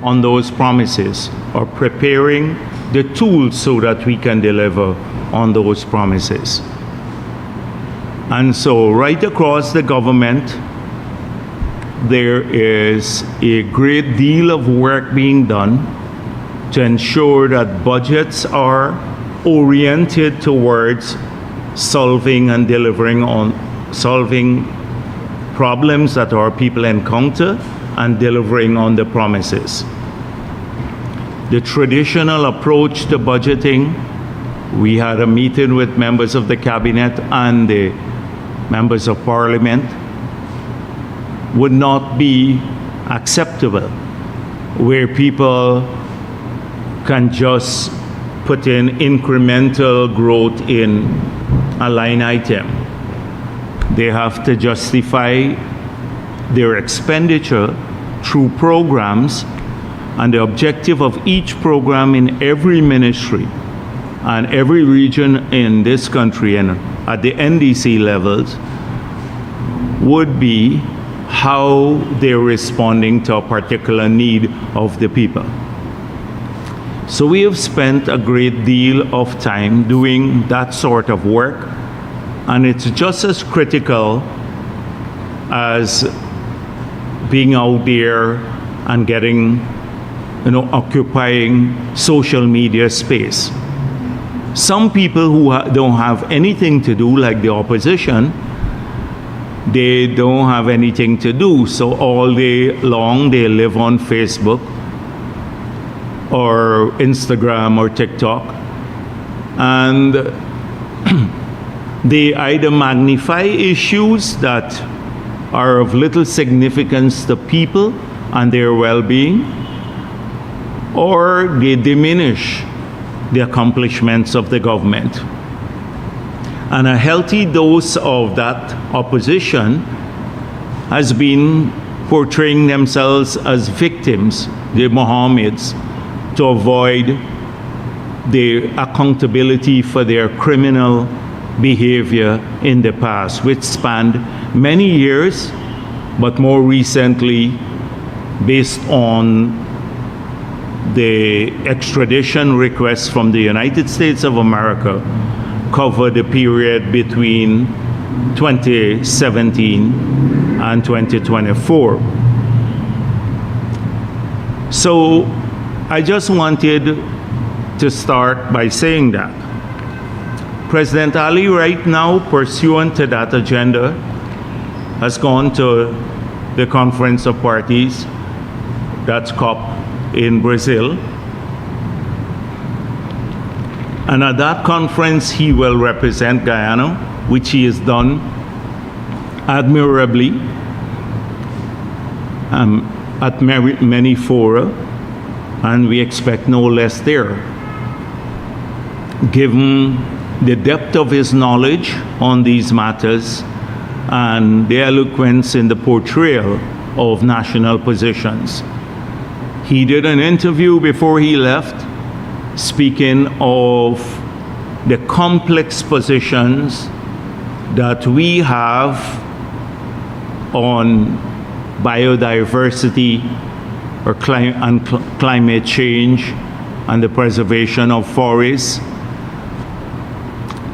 on those promises or preparing the tools so that we can deliver on those promises. And so right across the government, there is a great deal of work being done to ensure that budgets are oriented towards solving and delivering on solving problems that our people encounter and delivering on the promises. The traditional approach to budgeting, we had a meeting with members of the cabinet and the members of parliament, would not be acceptable, where people can just put in incremental growth in a line item. They have to justify their expenditure through programs, and the objective of each program in every ministry and every region in this country and at the NDC levels would be how they're responding to a particular need of the people. So we have spent a great deal of time doing that sort of work, and it's just as critical as being out there and getting, occupying social media space. Some people who don't have anything to do, like the opposition, they don't have anything to do, so all day long they live on Facebook or Instagram or TikTok, and they either magnify issues that are of little significance to people and their well-being, or they diminish the accomplishments of the government. And a healthy dose of that opposition has been portraying themselves as victims, the Mohammeds, to avoid the accountability for their criminal behavior in the past, which spanned many years, but more recently, based on the extradition request from the United States of America, cover the period between 2017 and 2024. So I just wanted to start by saying that President Ali right now, pursuant to that agenda, has gone to the Conference of Parties, that's COP in Brazil. And at that conference, he will represent Guyana, which he has done admirably at many fora, and we expect no less there. Given the depth of his knowledge on these matters and the eloquence in the portrayal of national positions. He did an interview before he left, speaking of the complex positions that we have on biodiversity or climate change and the preservation of forests.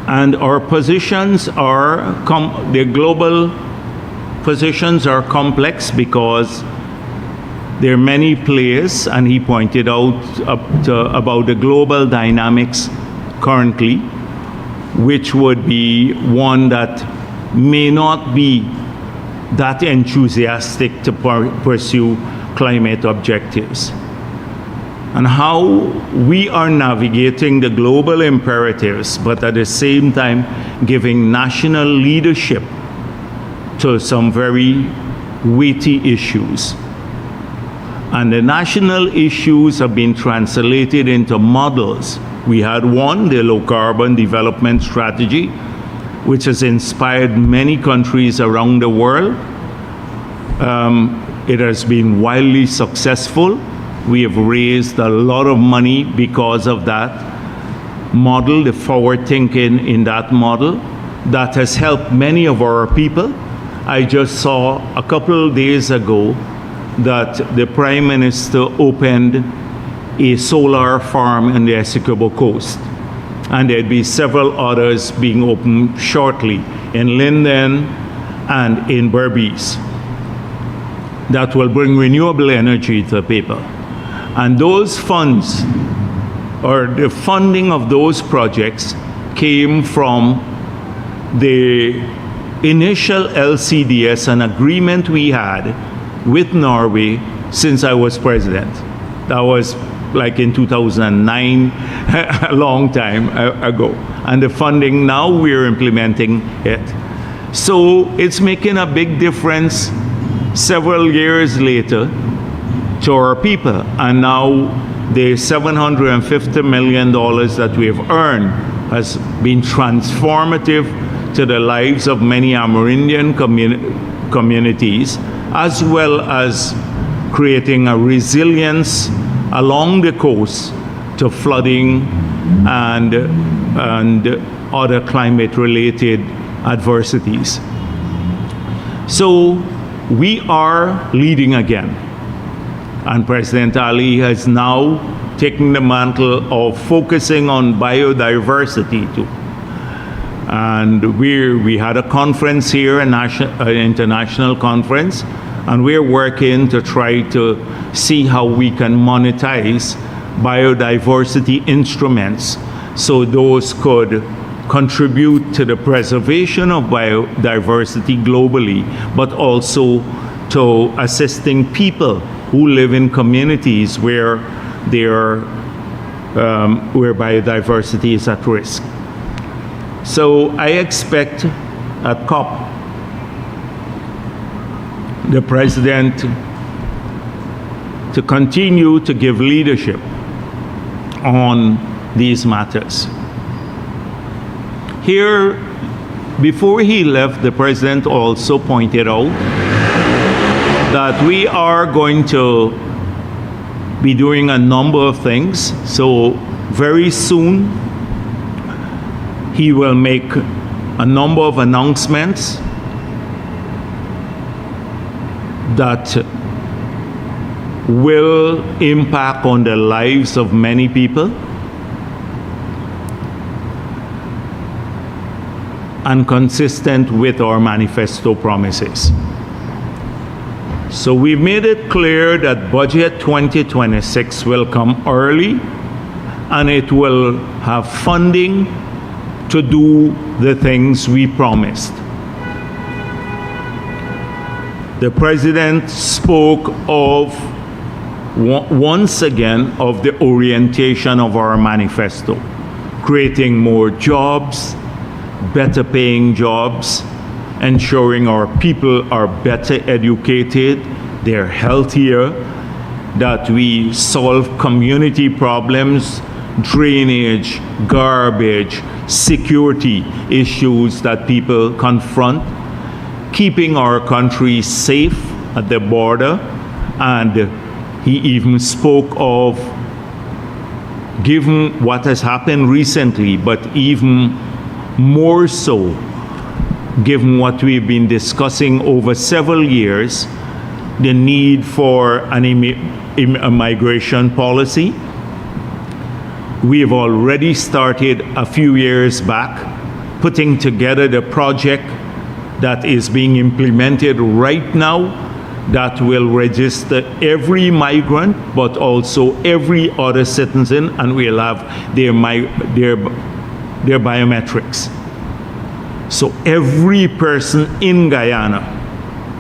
And our positions are, the global positions are complex because there are many players, and he pointed out about the global dynamics currently, which would be one that may not be that enthusiastic to pursue climate objectives. And how we are navigating the global imperatives, but at the same time giving national leadership to some very weighty issues. And the national issues have been translated into models. We had one, the low carbon development strategy, which has inspired many countries around the world. It has been wildly successful. We have raised a lot of money because of that model, the forward thinking in that model, that has helped many of our people. I just saw a couple of days ago that the Prime Minister opened a solar farm in the Essequibo Coast. And there'd be several others being opened shortly in Linden and in Berbice that will bring renewable energy to the people. And those funds, or the funding of those projects, came from the initial LCDS, an agreement we had with Norway since I was president. That was like in 2009, a long time ago. And the funding, now we're implementing it. So it's making a big difference several years later to our people. And now the $750 million that we've earned has been transformative to the lives of many Amerindian communities, as well as creating a resilience along the coast to flooding and other climate-related adversities. So we are leading again. And President Ali has now taken the mantle of focusing on biodiversity too. And we had a conference here, an international conference, and we're working to try to see how we can monetize biodiversity instruments so those could contribute to the preservation of biodiversity globally, but also to assisting people who live in communities where where biodiversity is at risk. So I expect at COP the President to continue to give leadership on these matters. Here, before he left, the President also pointed out that we are going to be doing a number of things. So very soon, he will make a number of announcements that will impact on the lives of many people and consistent with our manifesto promises. So we've made it clear that Budget 2026 will come early and it will have funding to do the things we promised. The President spoke of, once again, of the orientation of our manifesto, creating more jobs, better paying jobs, ensuring our people are better educated, they're healthier, that we solve community problems, drainage, garbage, security issues that people confront, keeping our country safe at the border. And he even spoke of, given what has happened recently, but even more so, given what we've been discussing over several years, the need for a migration policy. We have already started a few years back putting together the project that is being implemented right now that will register every migrant, but also every other citizen, and we'll have their biometrics. So every person in Guyana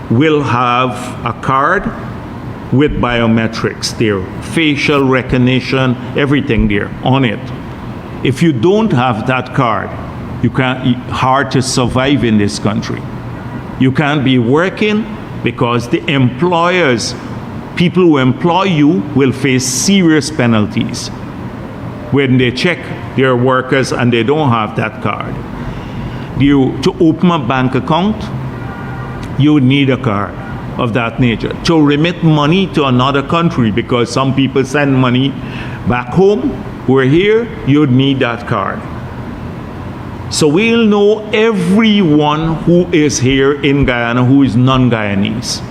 will have a card with biometrics, their facial recognition, everything there on it. If you don't have that card, hard to survive in this country. You can't be working because the employers, people who employ you, will face serious penalties when they check their workers and they don't have that card. To open a bank account, you need a card of that nature. To remit money to another country, because some people send money back home, we're here, you'd need that card. So we'll know everyone who is here in Guyana who is non-Guyanese.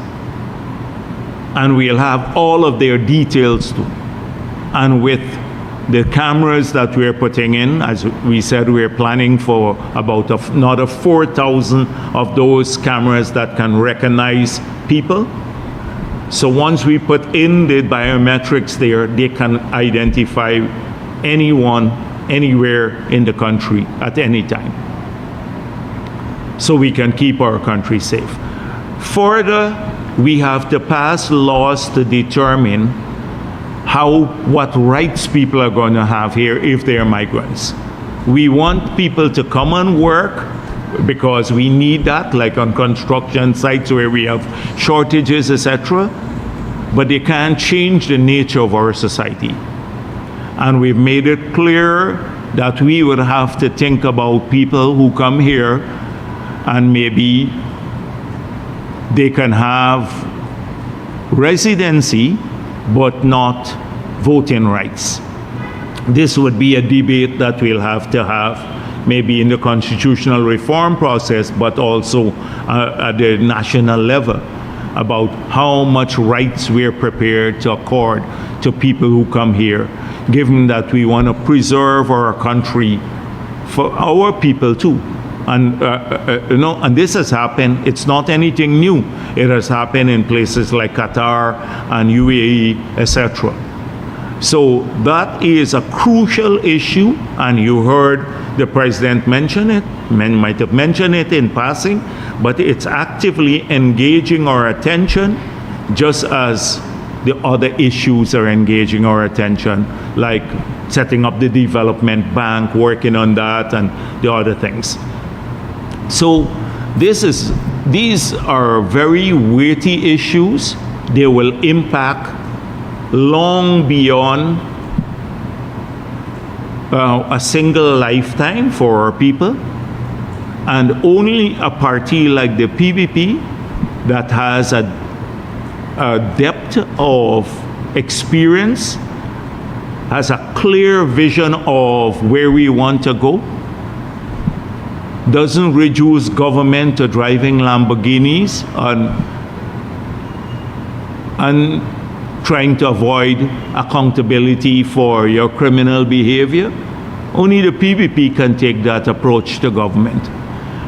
And we'll have all of their details too. And with the cameras that we're putting in, as we said, we're planning for about another 4,000 of those cameras that can recognize people. So once we put in the biometrics there, they can identify anyone, anywhere in the country at any time. So we can keep our country safe. Further, we have to pass laws to determine what rights people are going to have here if they are migrants. We want people to come and work because we need that, like on construction sites where we have shortages, etc. But they can't change the nature of our society. And we've made it clear that we would have to think about people who come here and maybe they can have residency but not voting rights. This would be a debate that we'll have to have maybe in the constitutional reform process, but also at the national level, about how much rights we're prepared to accord to people who come here, given that we want to preserve our country for our people too. And and this has happened. It's not anything new. It has happened in places like Qatar and UAE, etc. So that is a crucial issue, and you heard the president mention it. Men might have mentioned it in passing, but it's actively engaging our attention, just as the other issues are engaging our attention, like setting up the development bank, working on that, and the other things. So these are very weighty issues. They will impact long beyond a single lifetime for our people. And only a party like the PPP that has a depth of experience, has a clear vision of where we want to go, doesn't reduce government to driving Lamborghinis and trying to avoid accountability for your criminal behavior. Only the PPP can take that approach to government.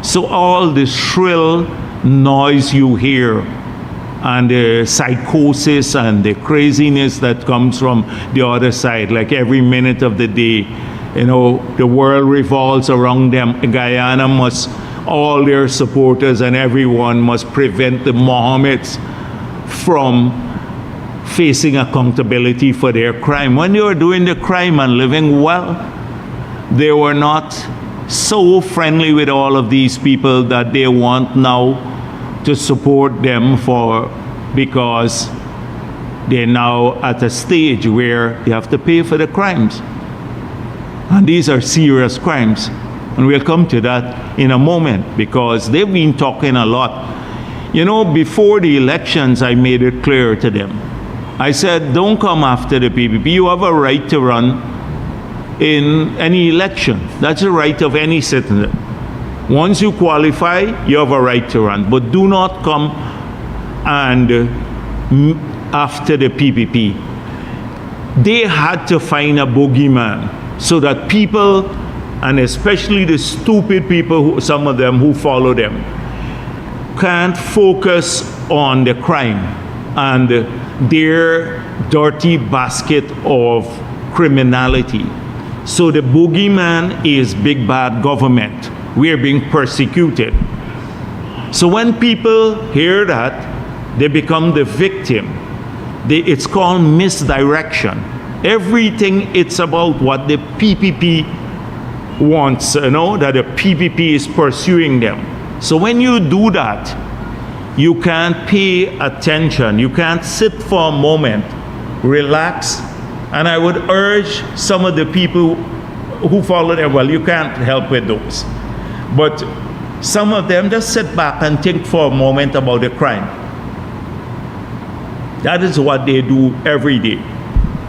So all the shrill noise you hear and the psychosis and the craziness that comes from the other side, like every minute of the day, the world revolves around them. Guyana must, all their supporters and everyone must prevent the Mohammeds from facing accountability for their crime. When they were doing the crime and living well, they were not so friendly with all of these people that they want now to support them because they're now at a stage where they have to pay for the crimes. And these are serious crimes. And we'll come to that in a moment, because they've been talking a lot. Before the elections, I made it clear to them. I said, don't come after the PPP. You have a right to run in any election. That's a right of any citizen. Once you qualify, you have a right to run. But do not come and after the PPP. They had to find a boogeyman so that people, and especially the stupid people, some of them who follow them, can't focus on the crime and their dirty basket of criminality. So the boogeyman is big bad government. We are being persecuted. So when people hear that, they become the victim. It's called misdirection. Everything, it's about what the PPP wants, that the PPP is pursuing them. So when you do that, you can't pay attention. You can't sit for a moment, relax. And I would urge some of the people who follow them, well, you can't help with those. But some of them just sit back and think for a moment about the crime. That is what they do every day.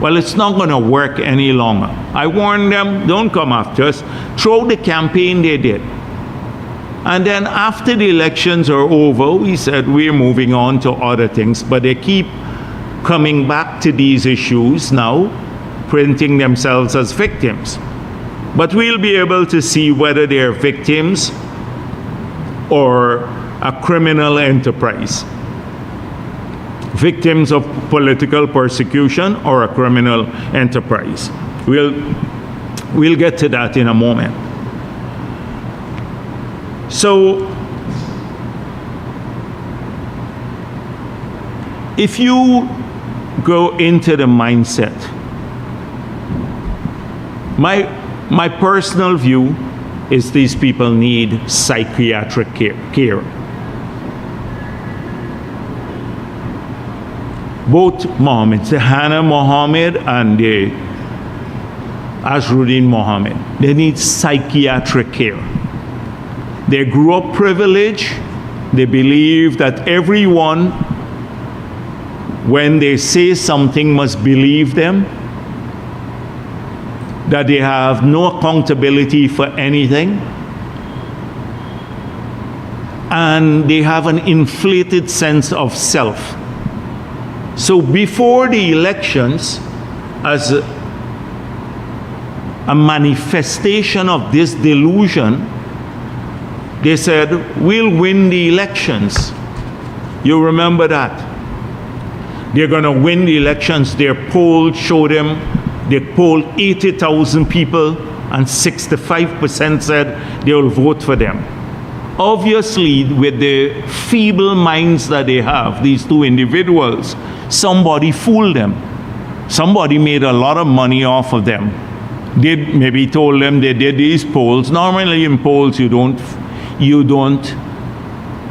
Well, it's not going to work any longer. I warned them, don't come after us. Throughout the campaign, they did. And then after the elections are over, we said we're moving on to other things, but they keep coming back to these issues now, presenting themselves as victims. But we'll be able to see whether they're victims or a criminal enterprise. Victims of political persecution or a criminal enterprise. We'll get to that in a moment. So, if you go into the mindset, my personal view is these people need psychiatric care. Both Mohammed, Hannah Mohammed and Azruddin Mohammed, they need psychiatric care. They grew up privileged. They believe that everyone, when they say something, must believe them, that they have no accountability for anything, and they have an inflated sense of self. So before the elections, as a manifestation of this delusion, they said, we'll win the elections. You remember that? They're going to win the elections. Their poll showed them, they polled 80,000 people, and 65% said they will vote for them. Obviously, with the feeble minds that they have, these two individuals, somebody fooled them. Somebody made a lot of money off of them. They maybe told them they did these polls. Normally in polls, you don't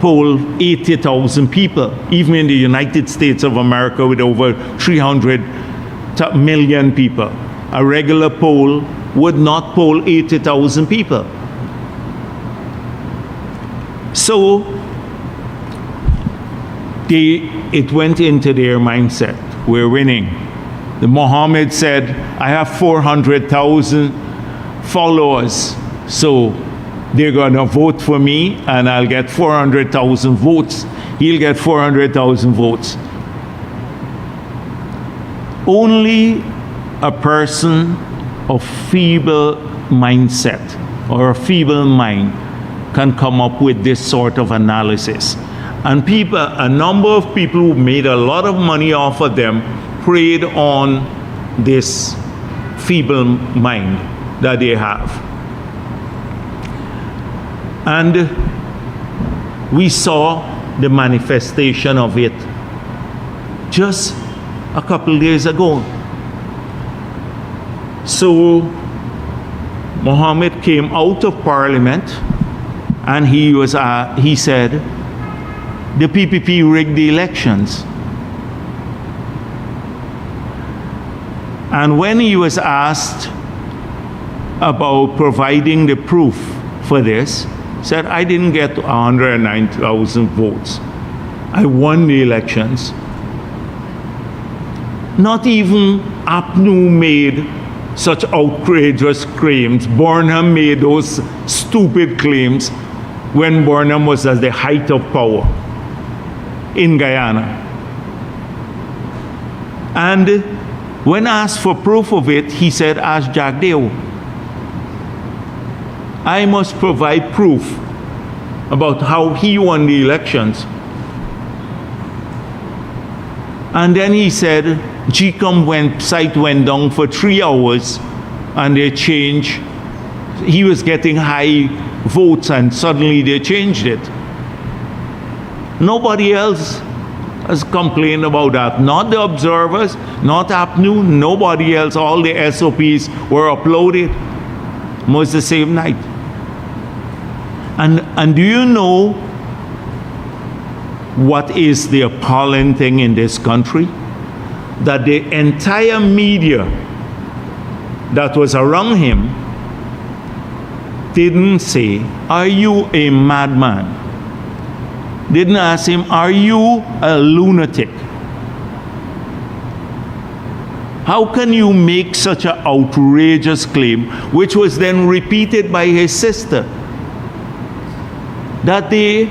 poll 80,000 people. Even in the United States of America, with over 300 million people, a regular poll would not poll 80,000 people. So it went into their mindset, we're winning. The Muhammad said, I have 400,000 followers, so they're going to vote for me and I'll get 400,000 votes. He'll get 400,000 votes. Only a person of feeble mindset or a feeble mind can come up with this sort of analysis. And a number of people who made a lot of money off of them preyed on this feeble mind that they have. And we saw the manifestation of it just a couple days ago. So Mohammed came out of Parliament and he said, the PPP rigged the elections. And when he was asked about providing the proof for this, said, I didn't get 109,000 votes. I won the elections. Not even APNU made such outrageous claims. Burnham made those stupid claims when Burnham was at the height of power in Guyana. And when asked for proof of it, he said, ask Jagdeo. I must provide proof about how he won the elections. And then he said, GCOM site went down for 3 hours and they changed. He was getting high votes and suddenly they changed it. Nobody else has complained about that. Not the observers, not APNU, nobody else. All the SOPs were uploaded almost the same night. And do you know what is the appalling thing in this country? That the entire media that was around him didn't say, are you a madman? Didn't ask him, are you a lunatic? How can you make such an outrageous claim, which was then repeated by his sister, that the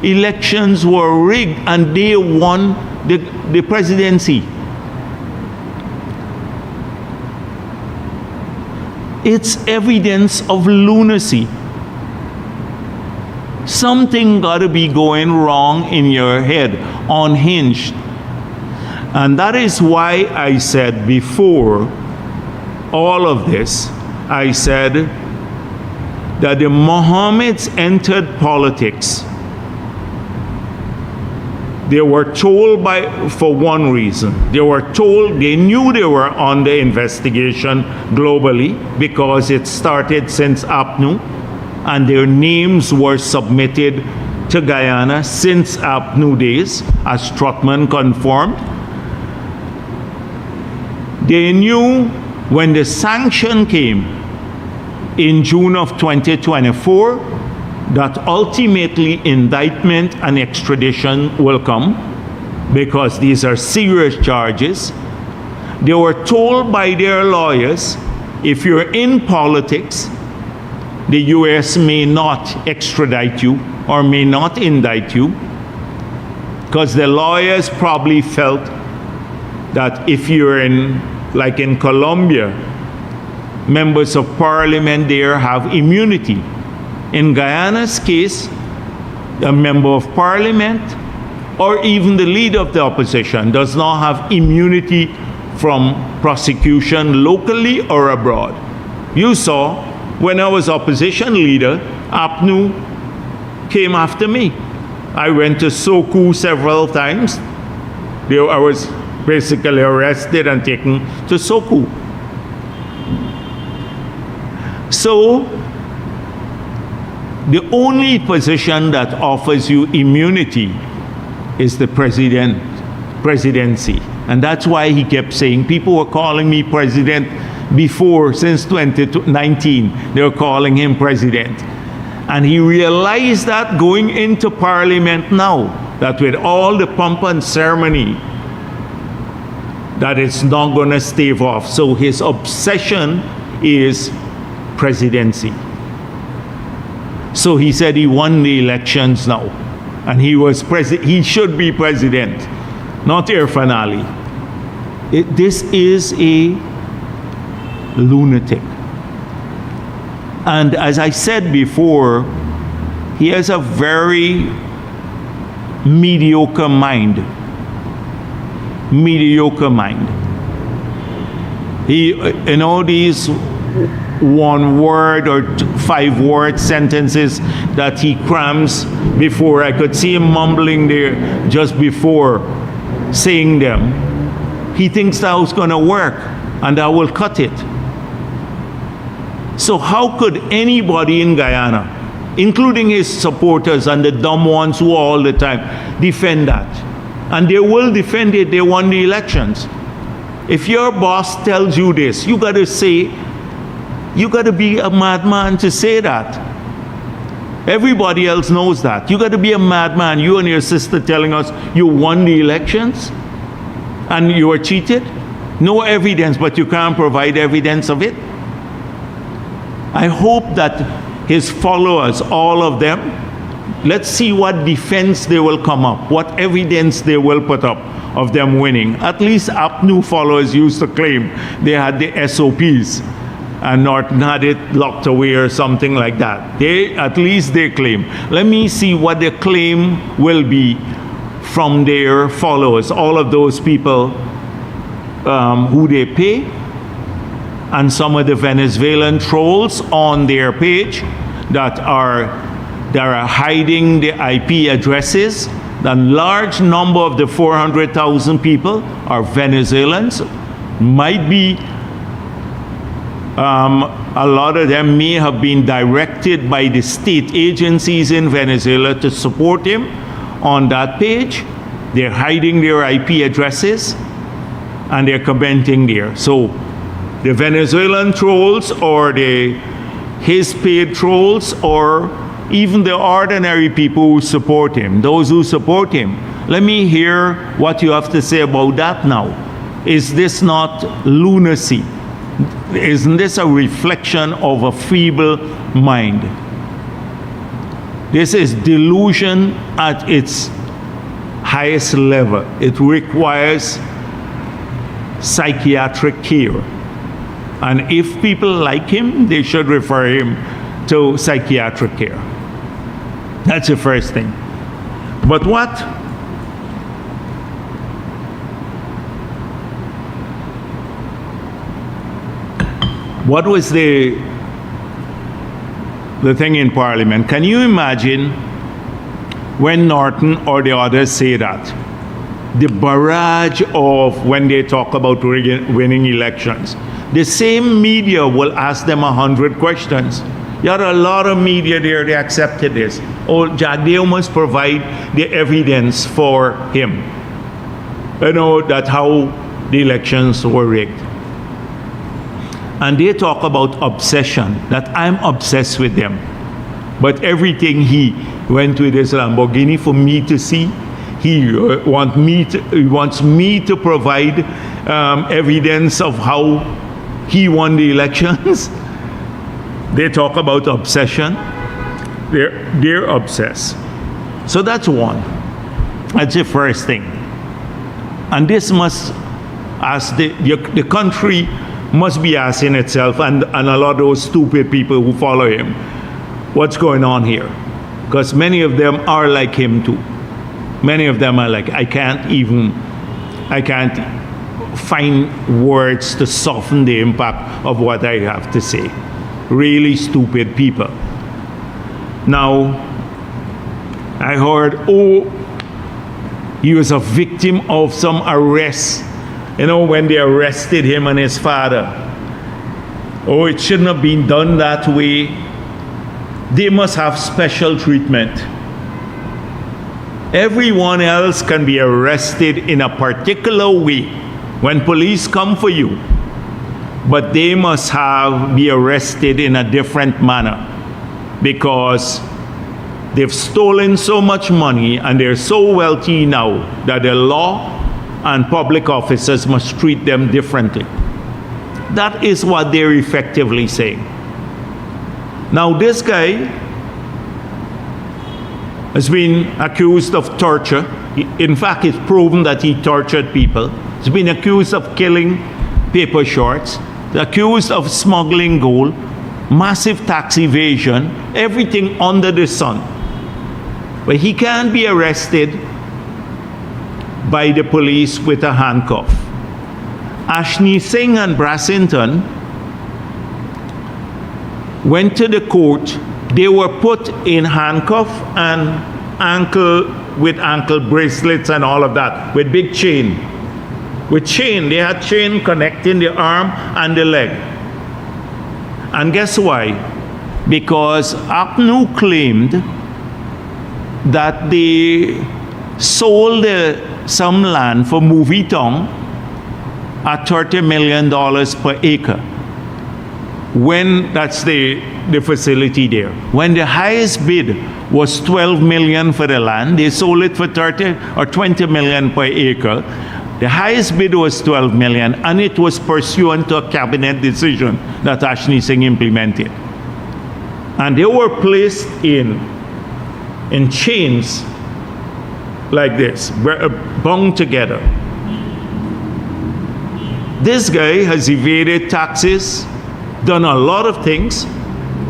elections were rigged and they won the presidency? It's evidence of lunacy. Something got to be going wrong in your head, unhinged. And that is why I said before all of this, I said that the Mohammeds entered politics. They were told for one reason. They knew they were under investigation globally because it started since APNU, and their names were submitted to Guyana since APNU days, as Trotman confirmed. They knew when the sanction came in June of 2024 that ultimately indictment and extradition will come because these are serious charges. They were told by their lawyers, if you're in politics, the US may not extradite you or may not indict you, because the lawyers probably felt that if you're in Colombia, members of parliament there have immunity. In Guyana's case, a member of parliament or even the leader of the opposition does not have immunity from prosecution locally or abroad. You saw when I was opposition leader, APNU came after me. I went to Sokou several times. I was basically arrested and taken to Sokou. So, the only position that offers you immunity is the presidency. And that's why he kept saying, people were calling me president before, since 2019, they were calling him president. And he realized that going into parliament now, that with all the pomp and ceremony, that it's not going to stave off. So his obsession is presidency. So he said he won the elections now, and he should be president, not Irfan Ali. This is a lunatic. And as I said before, he has a very mediocre mind. Mediocre mind. These one word or 5 word sentences that he crams before. I could see him mumbling there just before saying them. He thinks that was going to work and that will cut it. So how could anybody in Guyana, including his supporters and the dumb ones who all the time defend that? And they will defend it. They won the elections. If your boss tells you this, you got to be a madman to say that. Everybody else knows that. You got to be a madman, you and your sister, telling us you won the elections and you were cheated. No evidence, but you can't provide evidence of it. I hope that his followers, all of them, let's see what defense they will come up, what evidence they will put up of them winning. At least APNU followers used to claim they had the SOPs and Norton had it locked away or something like that. At least they claim. Let me see what the claim will be from their followers, all of those people who they pay, and some of the Venezuelan trolls on their page that are hiding the IP addresses. A large number of the 400,000 people are Venezuelans. Might be a lot of them may have been directed by the state agencies in Venezuela to support him on that page. They're hiding their IP addresses and they're commenting there. So the Venezuelan trolls or his paid trolls or even the ordinary people who support him, those who support him. Let me hear what you have to say about that now. Is this not lunacy? Isn't this a reflection of a feeble mind? This is delusion at its highest level. It requires psychiatric care. And if people like him, they should refer him to psychiatric care. That's the first thing. But what was the thing in Parliament? Can you imagine when Norton or the others say that? The barrage of when they talk about winning elections. The same media will ask them 100 questions. You had a lot of media there, they accepted this. Oh, Jagdeo must provide the evidence for him. You know, that how the elections were rigged. And they talk about obsession, that I'm obsessed with them. But everything he went with his Lamborghini for me to see, he wants me to provide evidence of how he won the elections. They talk about obsession. They're obsessed. So that's one. That's the first thing. And this must, as the country must be asking itself, and a lot of those stupid people who follow him, what's going on here? Because many of them are like him too. Many of them are like, I can't find words to soften the impact of what I have to say. Really stupid people. Now, I heard, oh, he was a victim of some arrest. You know, when they arrested him and his father. Oh, it shouldn't have been done that way. They must have special treatment. Everyone else can be arrested in a particular way when police come for you. But they must be arrested in a different manner because they've stolen so much money and they're so wealthy now that the law and public officers must treat them differently. That is what they're effectively saying. Now this guy has been accused of torture. In fact, it's proven that he tortured people. He's been accused of killing paper shorts, accused of smuggling gold, massive tax evasion, everything under the sun. But he can't be arrested by the police with a handcuff. Ashni Singh and Brassington went to the court. They were put in handcuff and ankle bracelets and all of that with big chain. With chain, they had chain connecting the arm and the leg. And guess why? Because ACNU claimed that they sold some land for Movie Town at $30 million per acre. When that's the facility there. When the highest bid was $12 million for the land, they sold it for 30 or 20 million per acre. The highest bid was $12 million, and it was pursuant to a cabinet decision that Ashni Singh implemented. And they were placed in chains like this, bound together. This guy has evaded taxes, done a lot of things,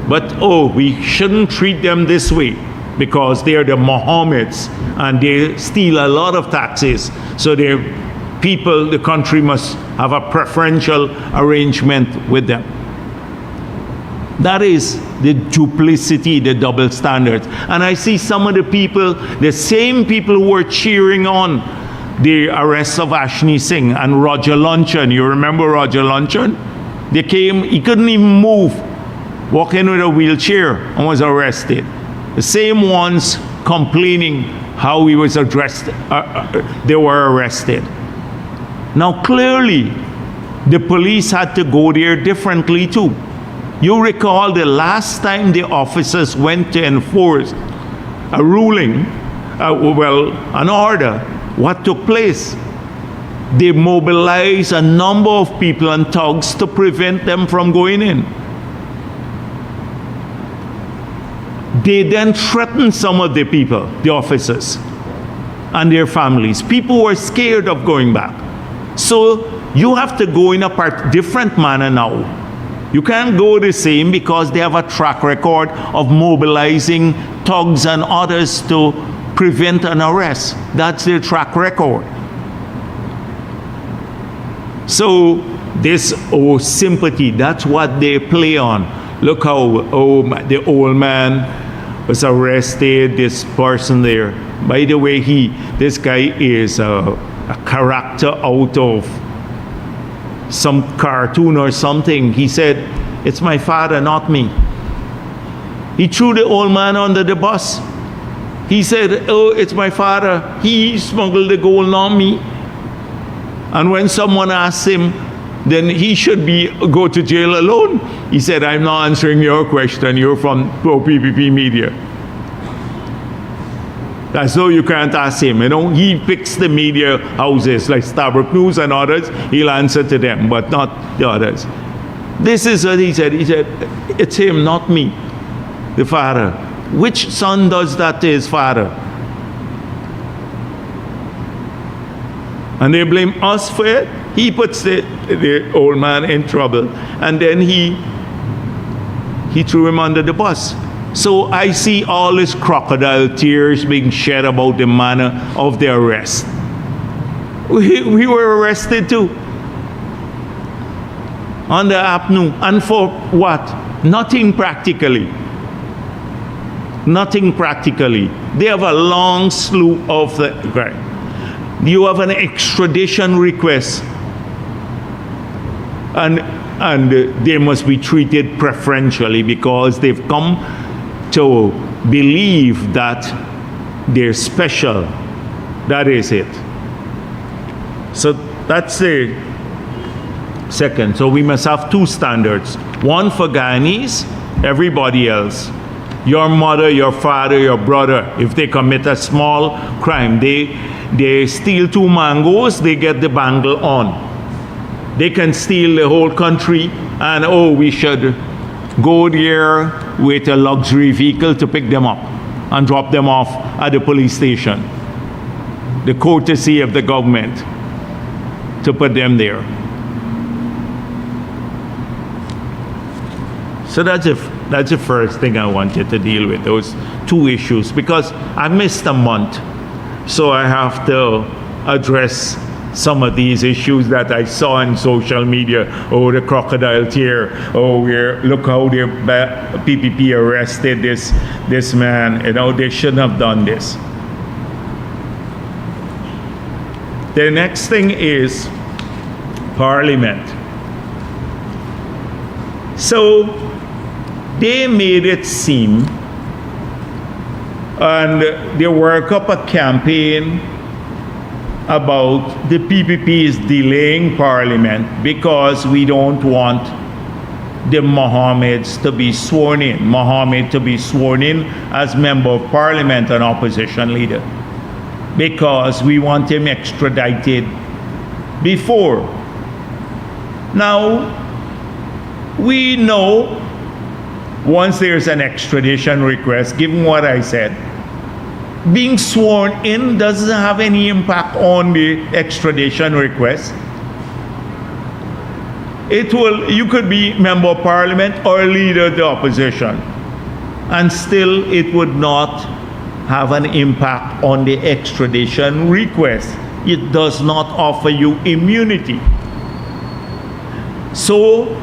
but we shouldn't treat them this way because they're the Mohammeds and they steal a lot of taxes. So the country must have a preferential arrangement with them. That is the duplicity, the double standards. And I see some of the people, the same people who were cheering on the arrest of Ashni Singh and Roger Luncheon. You remember Roger Luncheon? They came, he couldn't even move, walked in with a wheelchair and was arrested. The same ones complaining how he was addressed, they were arrested. Now clearly, the police had to go there differently too. You recall the last time the officers went to enforce a ruling, an order, what took place? They mobilized a number of people and thugs to prevent them from going in. They then threatened some of the people, the officers, and their families. People were scared of going back. So you have to go in a different manner now. You can't go the same because they have a track record of mobilizing thugs and others to prevent an arrest. That's their track record. So this sympathy, that's what they play on. Look how the old man was arrested, this person there. By the way, this guy is a character out of some cartoon or something. He said, "It's my father, not me." He threw the old man under the bus. He said, "Oh, it's my father. He smuggled the gold, not me." And when someone asked him, then he should go to jail alone. He said, "I'm not answering your question. You're from pro-PPP media." As though you can't ask him. He picks the media houses like Starbuck News and others. He'll answer to them, but not the others. This is what he said. He said, "It's him, not me, the father." Which son does that to his father? And they blame us for it. He puts the old man in trouble, and then he threw him under the bus. So I see all this crocodile tears being shed about the manner of the arrest. We were arrested too on the APNU, and for what? Nothing practically. Nothing practically. They have a long slew of the. Right. You have an extradition request, and they must be treated preferentially because they've come to believe that they're special. That is it. So that's the second. So we must have two standards. One for Guyanese, everybody else. Your mother, your father, your brother, if they commit a small crime, they steal 2 mangoes, they get the bangle on. They can steal the whole country, and we should go there with a luxury vehicle to pick them up and drop them off at the police station. The courtesy of the government to put them there. So that's the first thing I wanted to deal with, those two issues, because I missed a month. So I have to address some of these issues that I saw in social media. The crocodile tear. Look how the PPP arrested this man. They shouldn't have done this. The next thing is Parliament. So they made it seem, and they work up a campaign about the PPP is delaying Parliament because we don't want the Mohammeds to be sworn in. Mohammed to be sworn in as Member of Parliament and opposition leader, because we want him extradited before. Now, we know once there's an extradition request, given what I said, being sworn in doesn't have any impact on the extradition request. You could be Member of Parliament or leader of the opposition, and still it would not have an impact on the extradition request. It does not offer you immunity. So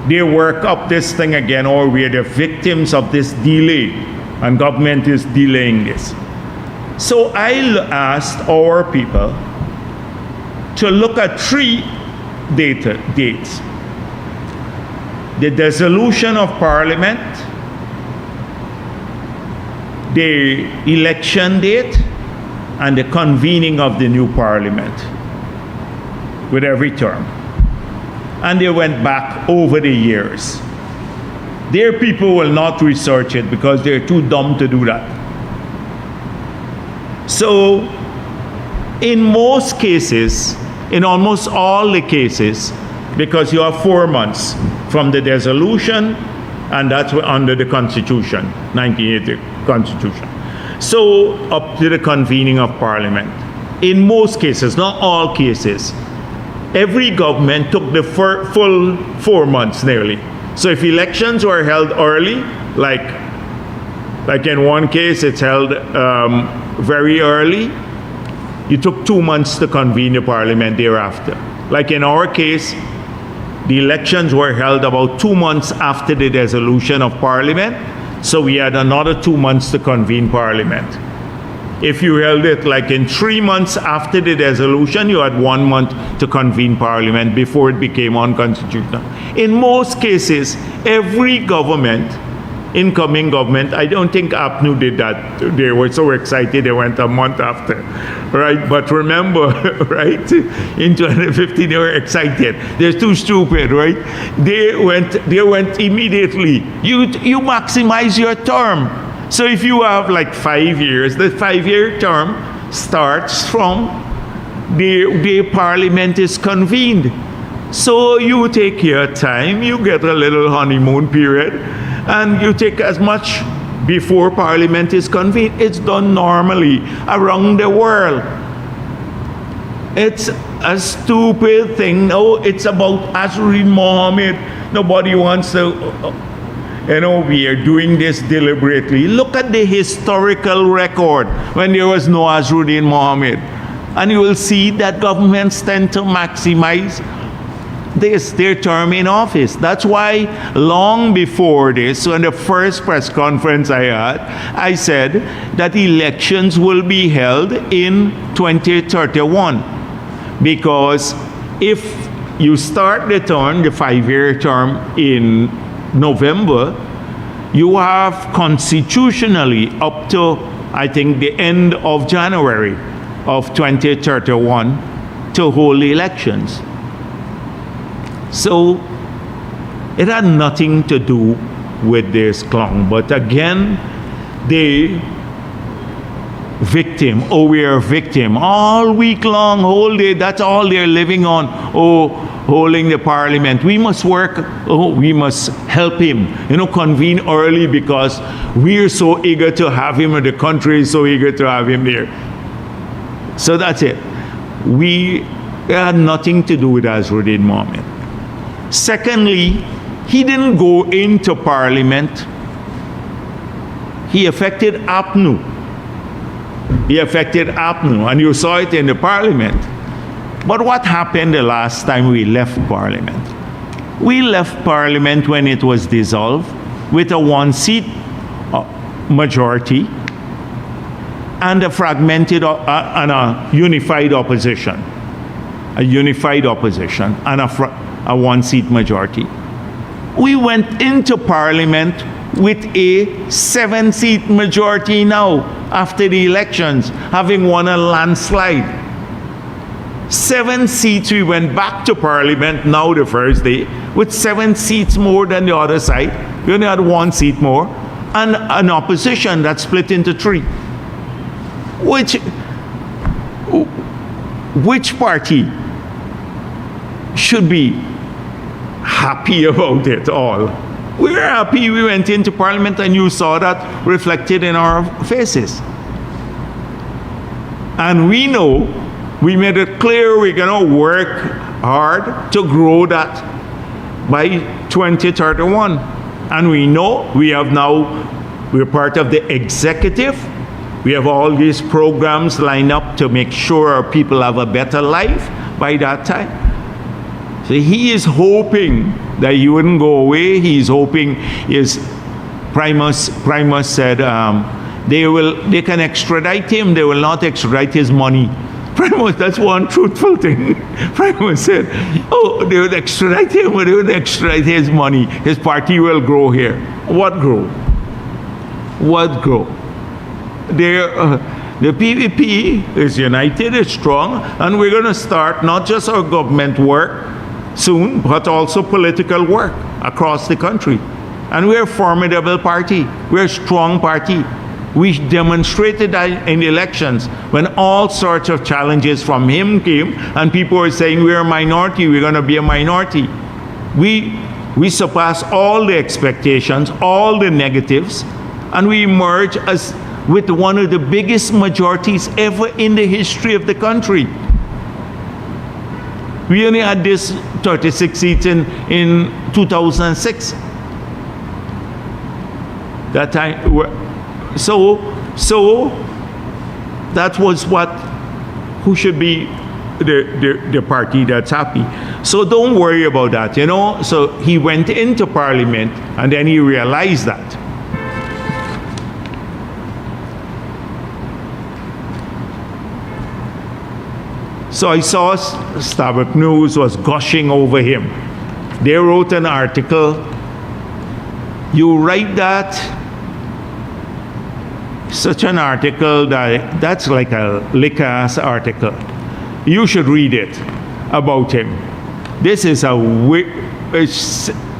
they work up this thing again, or we're the victims of this delay, and government is delaying this. So I asked our people to look at 3 dates: the dissolution of Parliament, the election date, and the convening of the new Parliament with every term. And they went back over the years. Their people will not research it because they're too dumb to do that. So, in most cases, in almost all the cases, because you have 4 months from the dissolution, and that's under the Constitution, 1980 Constitution. So, up to the convening of Parliament. In most cases, not all cases, every government took the full 4 months nearly So if elections were held early, like in one case it's held very early, you took 2 months to convene the parliament thereafter. Like in our case, the elections were held about 2 months after the dissolution of parliament, so we had another 2 months to convene parliament. If you held it like in 3 months after the dissolution, you had 1 month to convene parliament before it became unconstitutional. In most cases, every government, incoming government, I don't think APNU did that. They were so excited they went a month after, right? But remember, right, in 2015 they were excited. They're too stupid, right? They went immediately. You maximize your term. So if you have like 5 years, the 5-year term starts from the parliament is convened. So you take your time, you get a little honeymoon period, and you take as much before parliament is convened. It's done normally around the world. It's a stupid thing. No, it's about Azruddin Mohammed. Nobody wants to, we are doing this deliberately. Look at the historical record when there was no Azruddin Mohammed. And you will see that governments tend to maximize their term in office. That's why long before this, so in the first press conference I had, I said that elections will be held in 2031. Because if you start the term, the 5-year term in November, you have constitutionally up to, I think, the end of January of 2031 to hold elections. So it had nothing to do with this clown. But again, the victim, we are a victim. All week long, whole day, that's all they're living on. Holding the parliament. We must work, we must help him, convene early because we're so eager to have him and the country is so eager to have him there. So that's it. It had nothing to do with Azruddin Mohammed. Secondly, he didn't go into parliament. He affected APNU. And you saw it in the parliament. But what happened the last time we left parliament? We left parliament when it was dissolved with a 1-seat majority and a fragmented and a unified opposition. A unified opposition and a 1-seat majority. We went into parliament with a 7-seat majority now after the elections, having won a landslide. 7 seats, we went back to parliament now the first day with 7 seats more than the other side. We only had 1 seat more, and an opposition that split into 3. Which party should be happy about it all? We're happy we went into parliament and you saw that reflected in our faces. And we know, we made it clear we're going to work hard to grow that by 2031. And we know we're part of the executive. We have all these programs lined up to make sure our people have a better life by that time. So he is hoping that he wouldn't go away. He's hoping, Primus said they can extradite him, they will not extradite his money. Primus, that's one truthful thing. Primus said, they would extradite him, but they would extradite his money. His party will grow here. What grow? The PVP is united, it's strong, and we're going to start not just our government work soon, but also political work across the country. And we're a formidable party. We're a strong party. We demonstrated that in the elections when all sorts of challenges from him came and people were saying we're a minority, we're going to be a minority. We surpassed all the expectations, all the negatives, and we emerged as with one of the biggest majorities ever in the history of the country. We only had this 36 seats in 2006. That I, so that was what, who should be the party that's happy. So don't worry about that, you know. So he went into Parliament and then he realized that. So I saw Starbuck News was gushing over him. They wrote an article. You write that, such an article that's like a lick-ass article. You should read it about him. This is a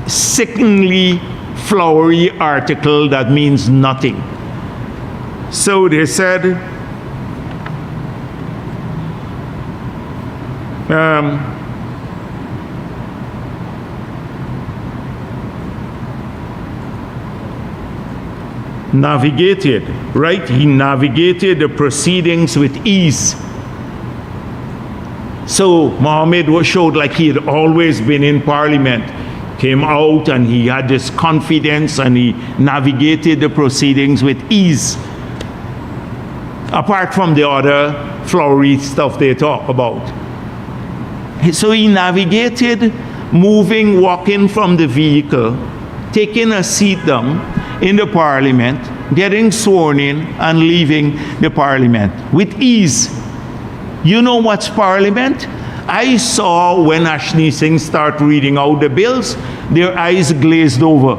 sickeningly flowery article that means nothing. So they said, navigated, right? He navigated the proceedings with ease. So Mohammed showed like he had always been in Parliament, came out and he had this confidence and he navigated the proceedings with ease. Apart from the other flowery stuff they talk about. So he navigated, moving, walking from the vehicle, taking a seat down in the Parliament, getting sworn in and leaving the Parliament with ease. You know what's Parliament? I saw when Ashni Singh started reading out the bills, their eyes glazed over.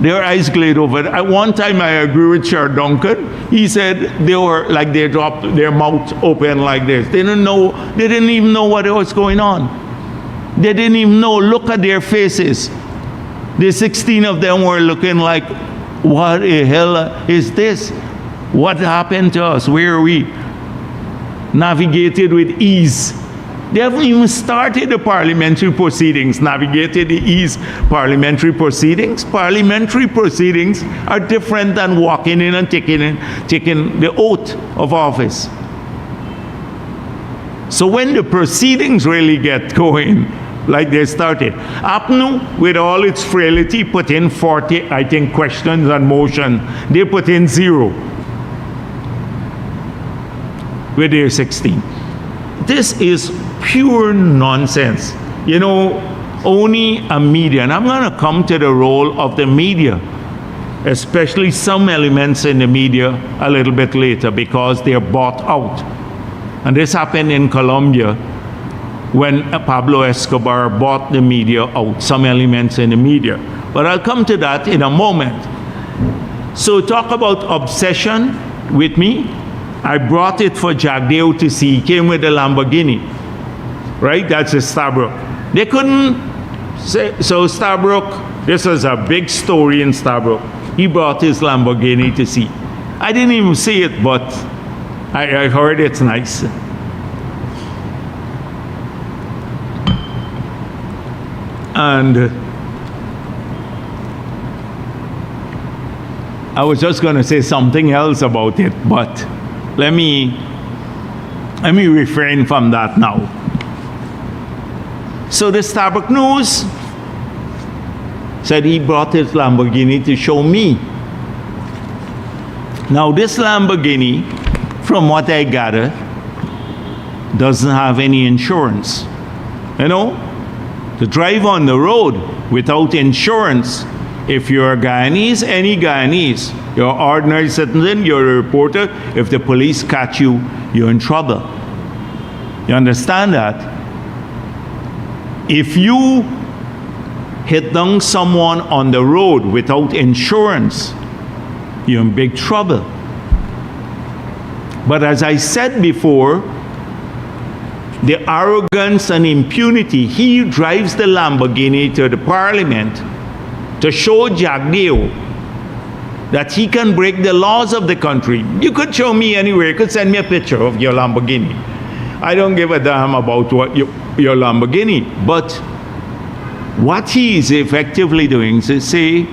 Their eyes glazed over. At one time I agree with Chair Duncan. He said they were like they dropped their mouth open like this. They didn't even know what was going on. They didn't even know. Look at their faces. The 16 of them were looking like, what the hell is this? What happened to us? Where are we? Navigated with ease. They haven't even started the parliamentary proceedings. Navigated the ease parliamentary proceedings. Parliamentary proceedings are different than walking in and taking the oath of office. So when the proceedings really get going, like they started, APNU, with all its frailty, put in 40, I think, questions and motion. They put in 0 with their 16. This is pure nonsense. You know, only a media, and I'm going to come to the role of the media, especially some elements in the media a little bit later because they're bought out. And this happened in Colombia when Pablo Escobar bought the media out, some elements in the media. But I'll come to that in a moment. So talk about obsession with me. I brought it for Jagdeo to see. He came with a Lamborghini, right? That's a Starbrook. They couldn't say, so Starbrook, this was a big story in Starbrook. He brought his Lamborghini to see. I didn't even see it, but I heard it's nice. And I was just going to say something else about it, but let me refrain from that now. So the Starbuck News said he brought his Lamborghini to show me. Now this Lamborghini, from what I gather, doesn't have any insurance. You know, to drive on the road without insurance, if you're a Guyanese, any Guyanese, you're an ordinary citizen, you're a reporter, if the police catch you, you're in trouble. You understand that? If you hit down someone on the road without insurance, you're in big trouble. But as I said before, the arrogance and impunity, he drives the Lamborghini to the parliament to show Jagdeo that he can break the laws of the country. You could show me anywhere. You could send me a picture of your Lamborghini. I don't give a damn about what your Lamborghini. But what he is effectively doing is say,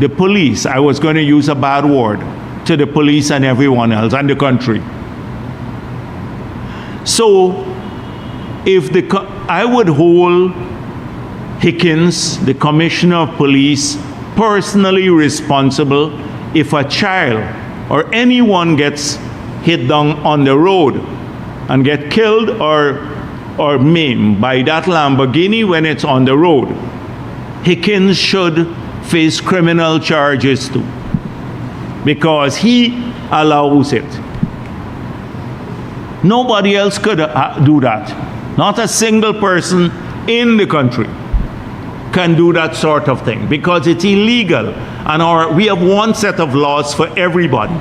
the police, I was going to use a bad word, to the police and everyone else and the country. So if I would hold Hickens, the commissioner of police, personally responsible if a child or anyone gets hit down on the road and get killed or maimed by that Lamborghini when it's on the road. Higgins should face criminal charges too, because he allows it. Nobody else could do that. Not a single person in the country can do that sort of thing, because it's illegal. And we have one set of laws for everybody,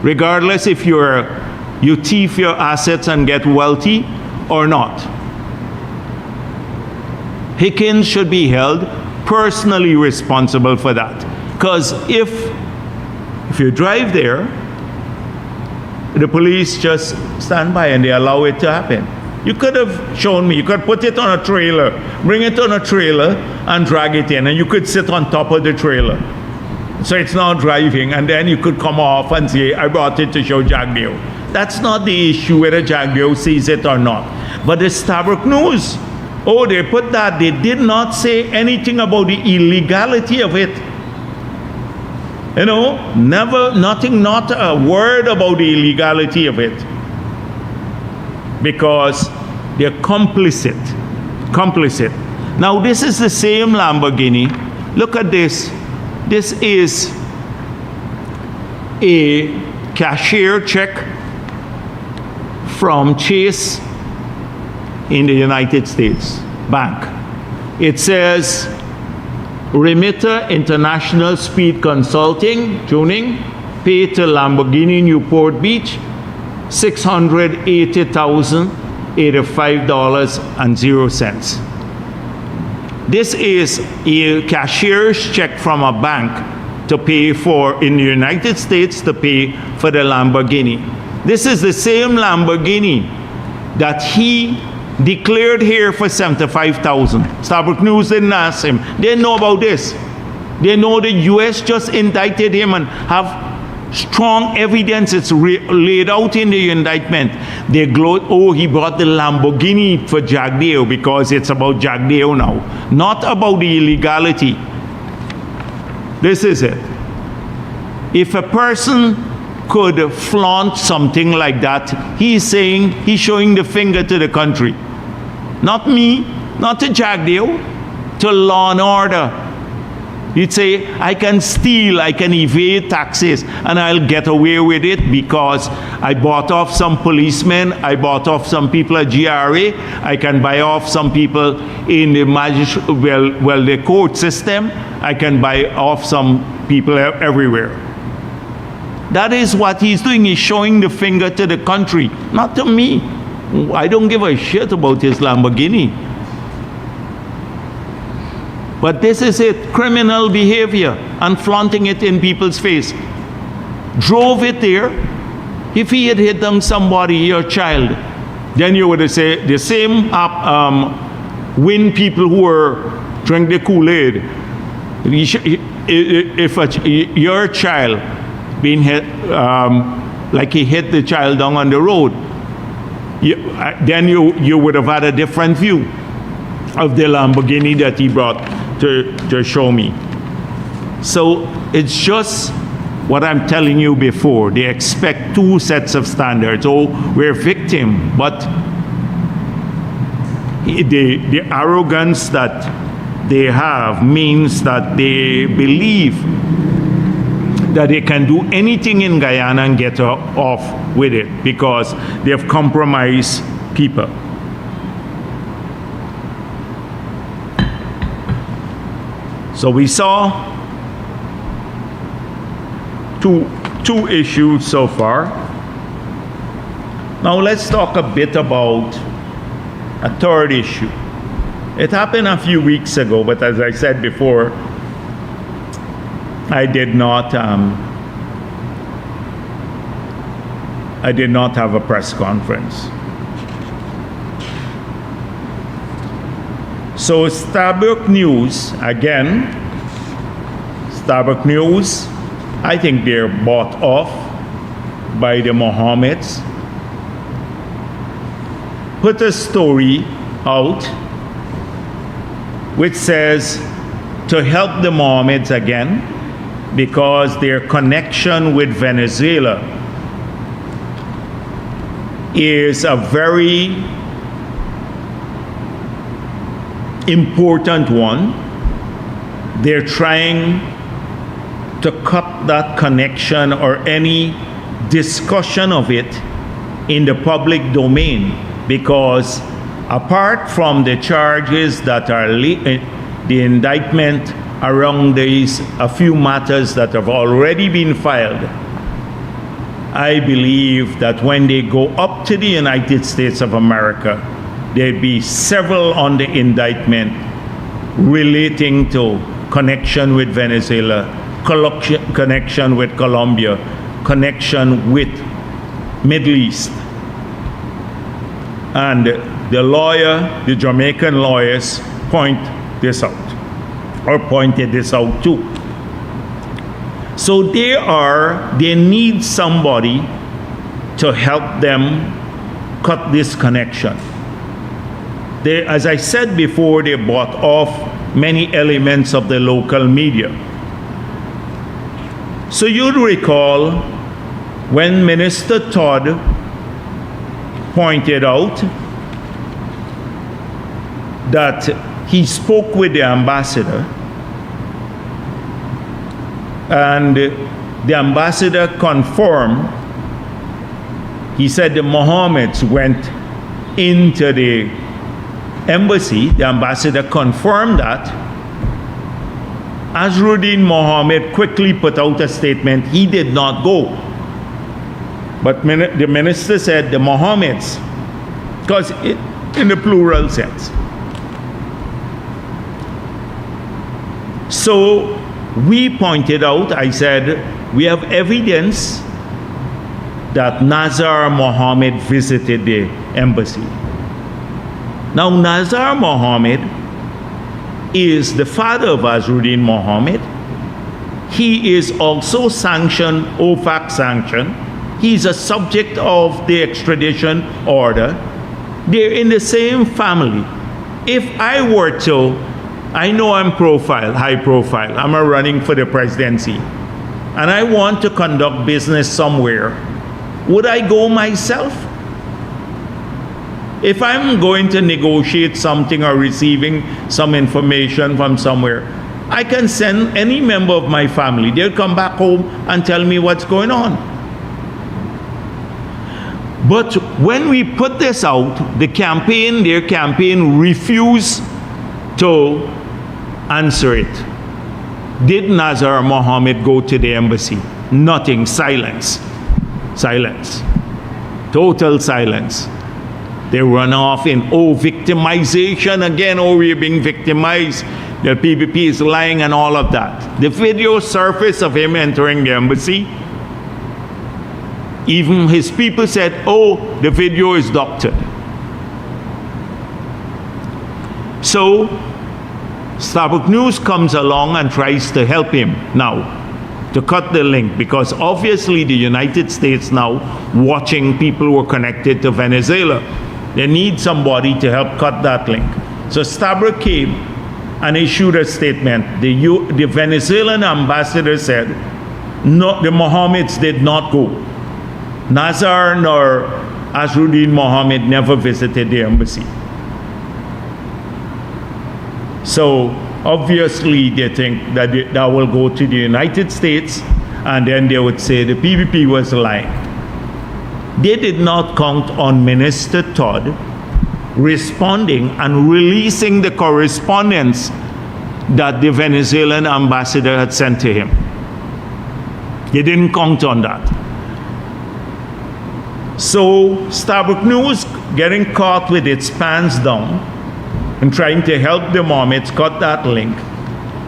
regardless if you thief your assets and get wealthy or not. Higgins should be held personally responsible for that. Because if you drive there, the police just stand by and they allow it to happen. You could have shown me, you could put it on a trailer, bring it on a trailer and drag it in, and you could sit on top of the trailer. So it's not driving, and then you could come off and say, I brought it to show Jagdeo. That's not the issue whether Jagdeo sees it or not. But the Starbuck News, they put that. They did not say anything about the illegality of it. Not a word about the illegality of it. Because they're complicit. Now this is the same Lamborghini. Look at this. This is a cashier check from Chase in the United States Bank. It says, Remitter International Speed Consulting, tuning, paid to Lamborghini Newport Beach, $680,085.00. This is a cashier's check from a bank to pay for, in the United States, to pay for the Lamborghini. This is the same Lamborghini that he declared here for $75,000. Starbuck News didn't ask him. They know about this. They know the U.S. just indicted him and have strong evidence. It's laid out in the indictment. They gloat, he brought the Lamborghini for Jagdeo because it's about Jagdeo now, not about the illegality. This is it. If a person could flaunt something like that, he's showing the finger to the country. Not me, not to Jagdeo, to law and order. You'd say, I can steal, I can evade taxes, and I'll get away with it because I bought off some policemen, I bought off some people at GRA, I can buy off some people in the the court system, I can buy off some people everywhere. That is what he's doing. He's showing the finger to the country, not to me. I don't give a shit about his Lamborghini. But this is it, criminal behavior and flaunting it in people's face. Drove it there. If he had hit down somebody, your child, then you would say the same win people who were drink the Kool-Aid. If your child being hit, like he hit the child down on the road, then you would have had a different view of the Lamborghini that he brought to show me. So it's just what I'm telling you before. They expect two sets of standards. We're victim, but the arrogance that they have means that they believe that they can do anything in Guyana and get off with it because they've compromised people. So we saw two issues so far. Now let's talk a bit about a third issue. It happened a few weeks ago, but as I said before, I did not have a press conference. So Starbuck News, again, Starbuck News, I think they're bought off by the Mohammeds, put a story out which says to help the Mohammeds again, because their connection with Venezuela is a very important one. They're trying to cut that connection or any discussion of it in the public domain, because apart from the charges that are the indictment around these a few matters that have already been filed, I believe that when they go up to the United States of America, there'd be several on the indictment relating to connection with Venezuela, connection with Colombia, connection with Middle East. And the Jamaican lawyers point this out, or pointed this out too. So they need somebody to help them cut this connection. As I said before, they bought off many elements of the local media. So you'd recall when Minister Todd pointed out that he spoke with the ambassador, and the ambassador confirmed. He said the Mohammeds went into the embassy. The ambassador confirmed that. Azruddin Mohammed quickly put out a statement. He did not go. But the minister said the Mohammeds, because in the plural sense. So we pointed out, I said, we have evidence that Nazar Mohammed visited the embassy. Now, Nazar Mohammed is the father of Azruddin Mohammed. He is also sanctioned, OFAC sanctioned. He's a subject of the extradition order. They're in the same family. If I were to, I know I'm high profile. I'm running for the presidency. And I want to conduct business somewhere. Would I go myself? If I'm going to negotiate something or receiving some information from somewhere, I can send any member of my family. They'll come back home and tell me what's going on. But when we put this out, their campaign refused to answer it. Did Nazar Mohammed go to the embassy? Nothing. Silence. Silence. Total silence. They run off in, victimization again. We're being victimized. The PPP is lying and all of that. The video surfaced of him entering the embassy. Even his people said, the video is doctored. So, Starbuck News comes along and tries to help him now to cut the link, because obviously the United States now watching people who are connected to Venezuela. They need somebody to help cut that link. So Starbuck came and issued a statement. The Venezuelan ambassador said, no, the Mohammeds did not go. Nazar nor Azruddin Mohammed never visited the embassy. So obviously they think that that will go to the United States, and then they would say the PPP was lying. They did not count on Minister Todd responding and releasing the correspondence that the Venezuelan ambassador had sent to him. They didn't count on that. So Starbuck News, getting caught with its pants down and trying to help the Mohammeds cut that link,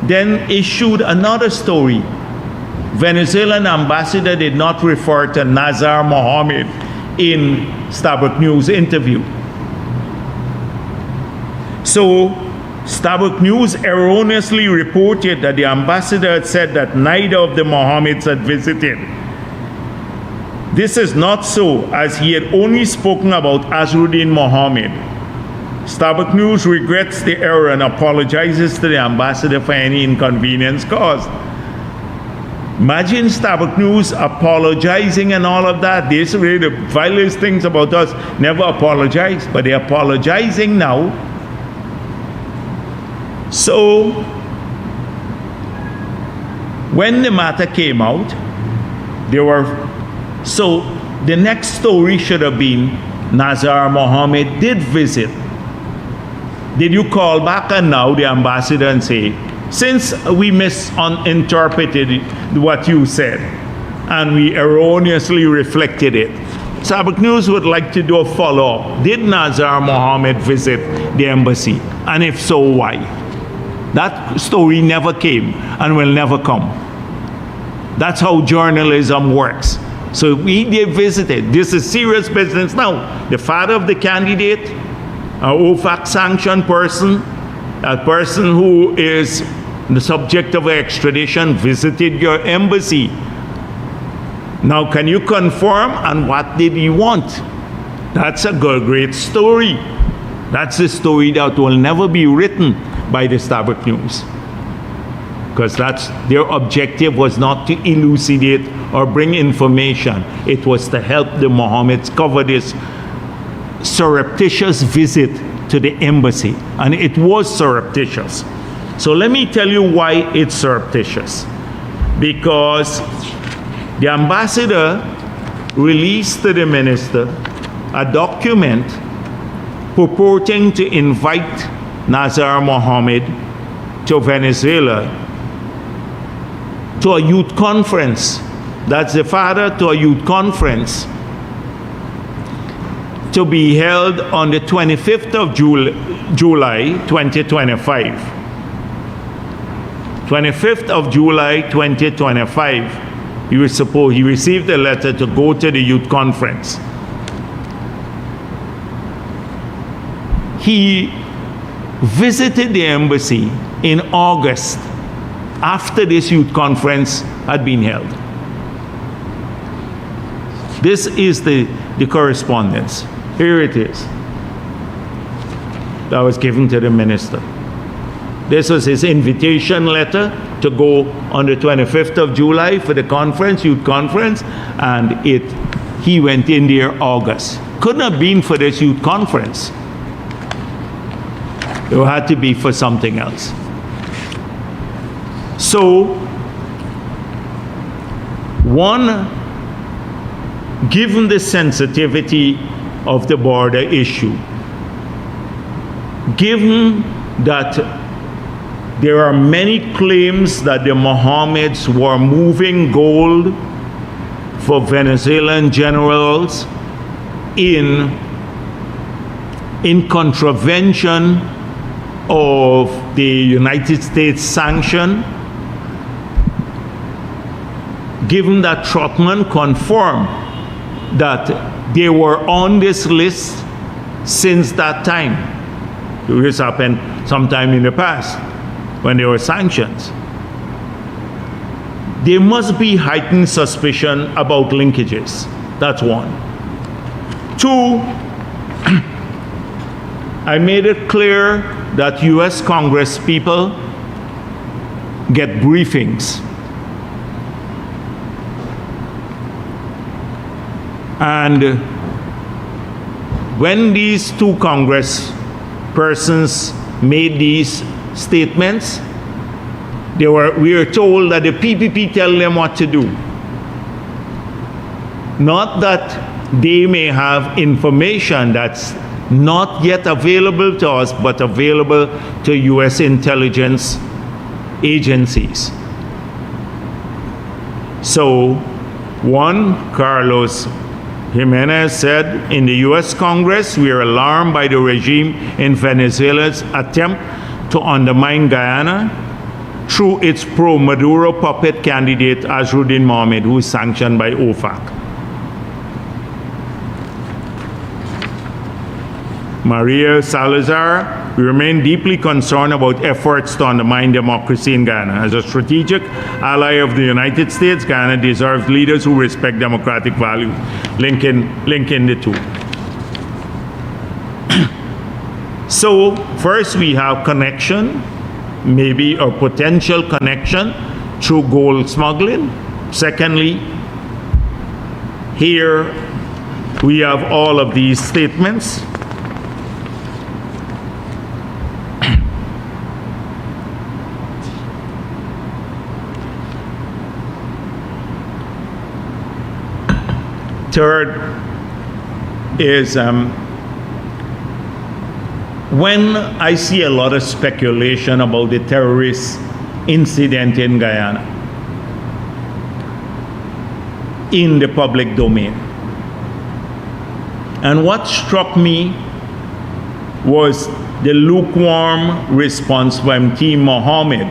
then issued another story. Venezuelan ambassador did not refer to Nazar Mohammed in Starbuck News interview. So Starbuck News erroneously reported that the ambassador had said that neither of the Mohammeds had visited. This is not so, as he had only spoken about Azruddin Mohammed. Starbuck News regrets the error and apologizes to the ambassador for any inconvenience caused. Imagine Starbuck News apologizing and all of that. They say the vilest things about us, never apologize, but they're apologizing now. So, when the matter came out, the next story should have been Nazar Mohammed did visit. Did you call back and now the ambassador and say, since we misinterpreted what you said and we erroneously reflected it, Starbuck News would like to do a follow-up. Did Nazar Mohammed visit the embassy? And if so, why? That story never came and will never come. That's how journalism works. So they visited. This is serious business now. The father of the candidate, an OFAC sanctioned person, a person who is the subject of extradition, visited your embassy. Now, can you confirm? And what did he want? That's a great story. That's a story that will never be written by the Starbuck News. Because their objective was not to elucidate or bring information. It was to help the Mohammeds cover this surreptitious visit to the embassy. And it was surreptitious. So let me tell you why it's surreptitious. Because the ambassador released to the minister a document purporting to invite Nazar Mohammed to Venezuela to a youth conference. That's the father to a youth conference to be held on the 25th of July 2025. 25th of July 2025, he received a letter to go to the youth conference. He visited the embassy in August after this youth conference had been held. This is the correspondence. Here it is. That was given to the minister. This was his invitation letter to go on the 25th of July for the conference, youth conference, and he went in there August. Couldn't have been for this youth conference. It had to be for something else. So, given the sensitivity of the border issue, given that there are many claims that the Mohammeds were moving gold for Venezuelan generals in contravention of the United States sanction, given that Trotman confirmed that they were on this list since that time. This happened sometime in the past when there were sanctions. There must be heightened suspicion about linkages. That's one. Two, I made it clear that US Congress people get briefings. And when these two Congress persons made these statements, we were told that the PPP tell them what to do. Not that they may have information that's not yet available to us, but available to US intelligence agencies. So, one, Carlos Jimenez said, in the US Congress, we are alarmed by the regime in Venezuela's attempt to undermine Guyana through its pro-Maduro puppet candidate Azruddin Mohammed, who is sanctioned by OFAC. Maria Salazar, we remain deeply concerned about efforts to undermine democracy in Guyana. As a strategic ally of the United States, Guyana deserves leaders who respect democratic values. Linking the two. So first we have connection, maybe a potential connection through gold smuggling. Secondly, here we have all of these statements. Third is when I see a lot of speculation about the terrorist incident in Guyana in the public domain. And what struck me was the lukewarm response from Team Mohammed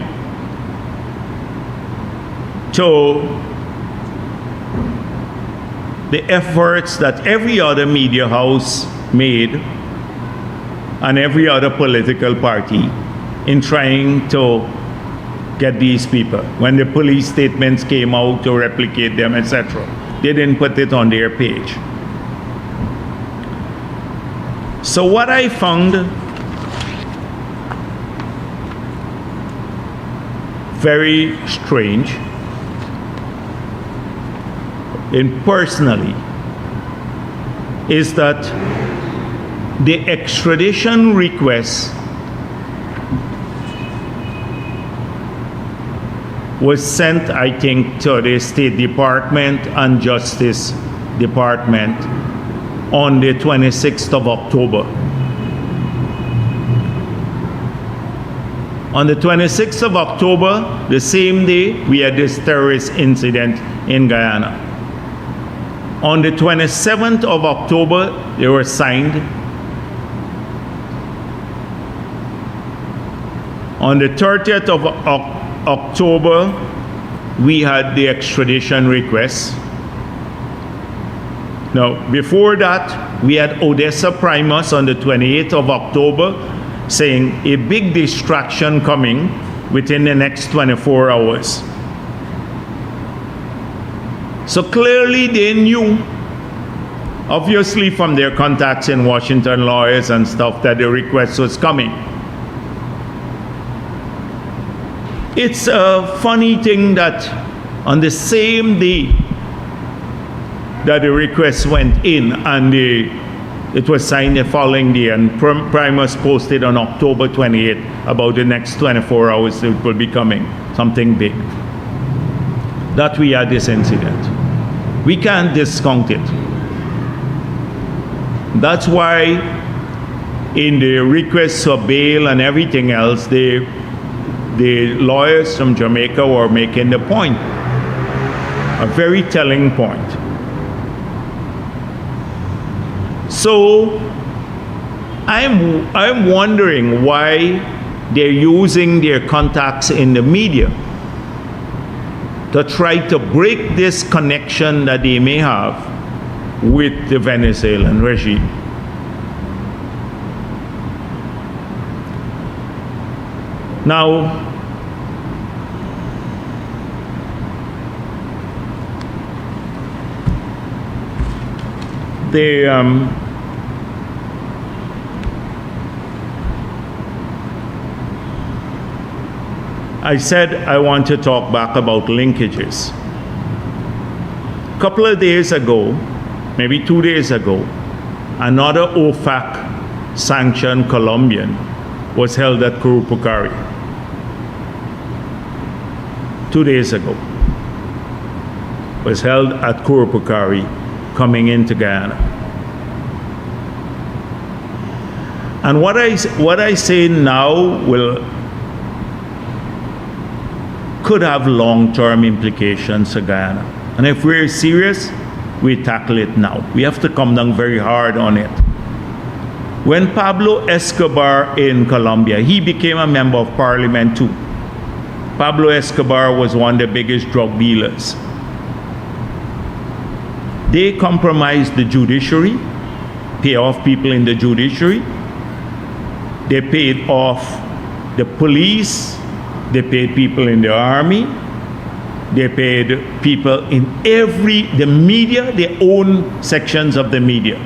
to the efforts that every other media house made and every other political party in trying to get these people. When the police statements came out to replicate them, etc., they didn't put it on their page. So what I found very strange, and personally, is that the extradition request was sent, I think, to the State Department and Justice Department on the 26th of October. On the 26th of October, the same day, we had this terrorist incident in Guyana. On the 27th of October, they were signed. On the 30th of October, we had the extradition request. Now, before that, we had Odessa Primus on the 28th of October saying a big distraction coming within the next 24 hours. So clearly they knew, obviously from their contacts in Washington, lawyers and stuff, that the request was coming. It's a funny thing that on the same day that the request went in and it was signed the following day, and Primus posted on October 28th about the next 24 hours it will be coming, something big, that we had this incident. We can't discount it. That's why in the requests for bail and everything else, the lawyers from Jamaica were making the point, a very telling point. So I'm wondering why they're using their contacts in the media to try to break this connection that they may have with the Venezuelan regime. Now, I said I want to talk back about linkages. A couple of days ago, maybe 2 days ago, another OFAC sanctioned Colombian was held at Curupukari. 2 days ago, was held at Curupukari coming into Guyana. And what I say now could have long-term implications for Guyana. And if we're serious, we tackle it now. We have to come down very hard on it. When Pablo Escobar in Colombia, he became a member of parliament too. Pablo Escobar was one of the biggest drug dealers. They compromised the judiciary, pay off people in the judiciary. They paid off the police. They paid people in the army. They paid people in the media, they own sections of the media.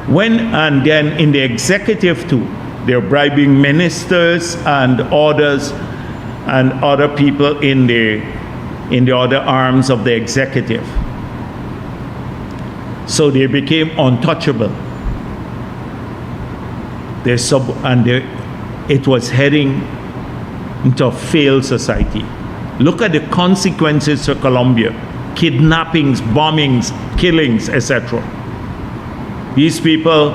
And then in the executive too, they're bribing ministers and orders and other people in the other arms of the executive. So they became untouchable. It was heading into a failed society. Look at the consequences to Colombia: kidnappings, bombings, killings, etc. These people,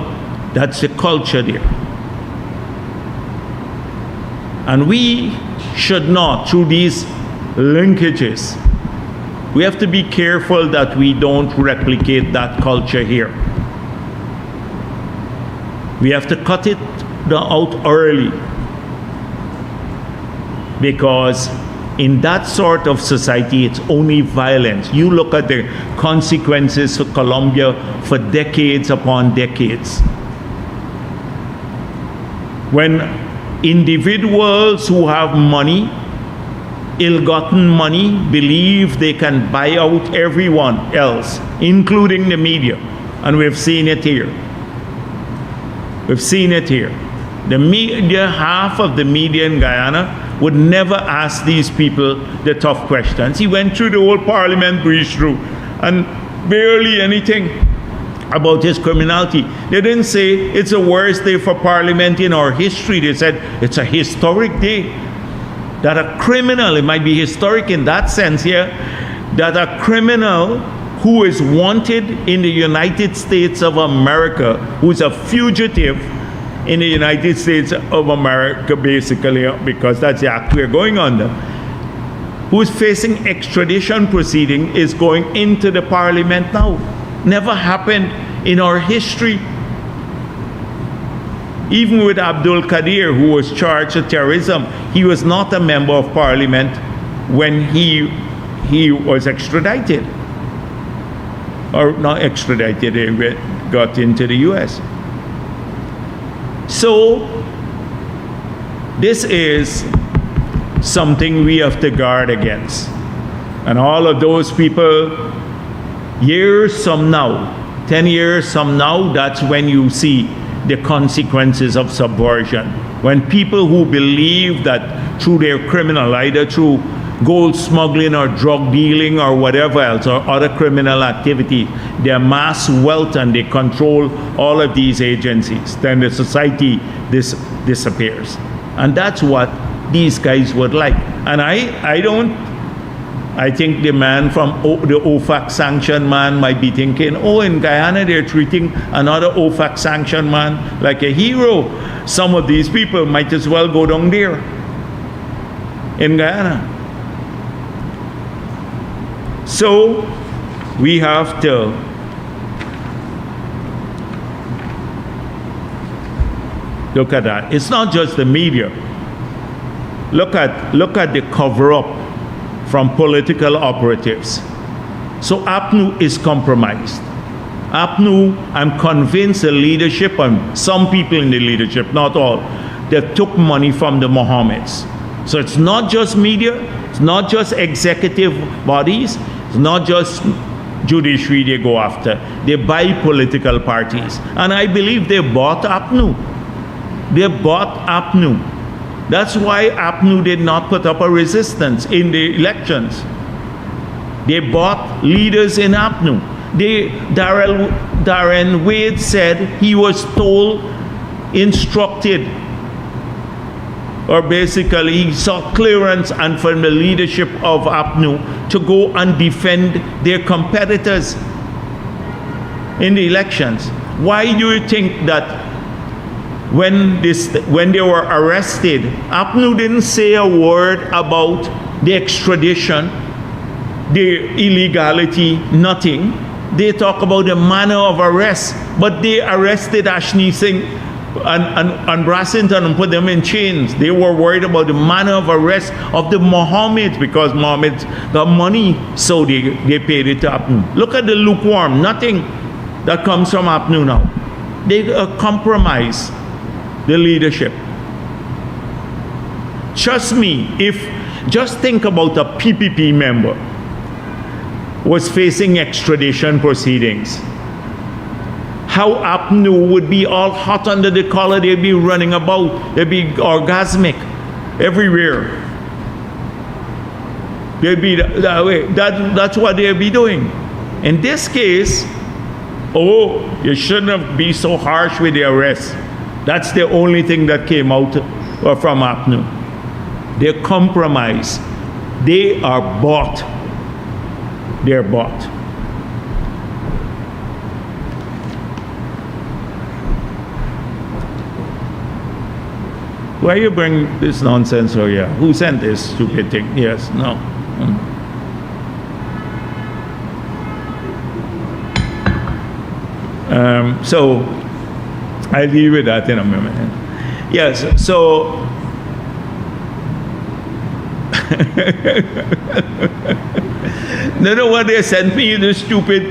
that's the culture there. And we should not, through these linkages, we have to be careful that we don't replicate that culture here. We have to cut it out early, because in that sort of society, it's only violence. You look at the consequences of Colombia for decades upon decades. When individuals who have money, ill-gotten money, believe they can buy out everyone else, including the media. And we've seen it here. We've seen it here. The media, half of the media in Guyana would never ask these people the tough questions. He went through the whole parliament, breezed through, and barely anything about his criminality. They didn't say it's the worst day for parliament in our history. They said it's a historic day. That a criminal, it might be historic in that sense here, that a criminal who is wanted in the United States of America, who's a fugitive in the United States of America, basically, because that's the act we're going under, who is facing extradition proceeding, is going into the parliament now. Never happened in our history. Even with Abdul Qadir, who was charged with terrorism, he was not a member of parliament when he was extradited. Or not extradited, he got into the US. So, this is something we have to guard against. And all of those people, years from now, 10 years from now, that's when you see the consequences of subversion. When people who believe that through their criminal, either through gold smuggling or drug dealing or whatever else, or other criminal activity, they amass wealth and they control all of these agencies, then the society disappears. And that's what these guys would like. And I think the man from the OFAC sanctioned man might be thinking, oh, in Guyana they're treating another OFAC sanctioned man like a hero. Some of these people might as well go down there in Guyana. So we have to look at that. It's not just the media. Look at the cover-up from political operatives. So APNU is compromised. APNU, I'm convinced the leadership, and some people in the leadership, not all, they took money from the Mohammeds. So it's not just media, it's not just executive bodies, it's not just judiciary they go after. They buy political parties. And I believe they bought APNU. They bought APNU. That's why APNU did not put up a resistance in the elections. They bought leaders in APNU. Darren Wade said he was told, instructed, or basically he sought clearance and from the leadership of APNU to go and defend their competitors in the elections. Why do you think that when they were arrested, APNU didn't say a word about the extradition, the illegality, nothing? They talk about the manner of arrest, but they arrested Ashni Singh and Brassington and put them in chains. They were worried about the manner of arrest of the Mohammeds, because Mohammeds got money, so they paid it to APNU. Look at the lukewarm, nothing that comes from APNU now. They compromise the leadership. Trust me, just think about a PPP member was facing extradition proceedings. how APNU would be all hot under the collar. They'd be running about. They'd be orgasmic everywhere. They'd be that way. That's what they'd be doing. In this case, you shouldn't be so harsh with the arrest. That's the only thing that came out from APNU. They're compromised. They are bought. They're bought. Why you bring this nonsense over here? Who sent this stupid thing? Yes, no. So I'll deal with that in a moment. Yes, so no, what they sent me the stupid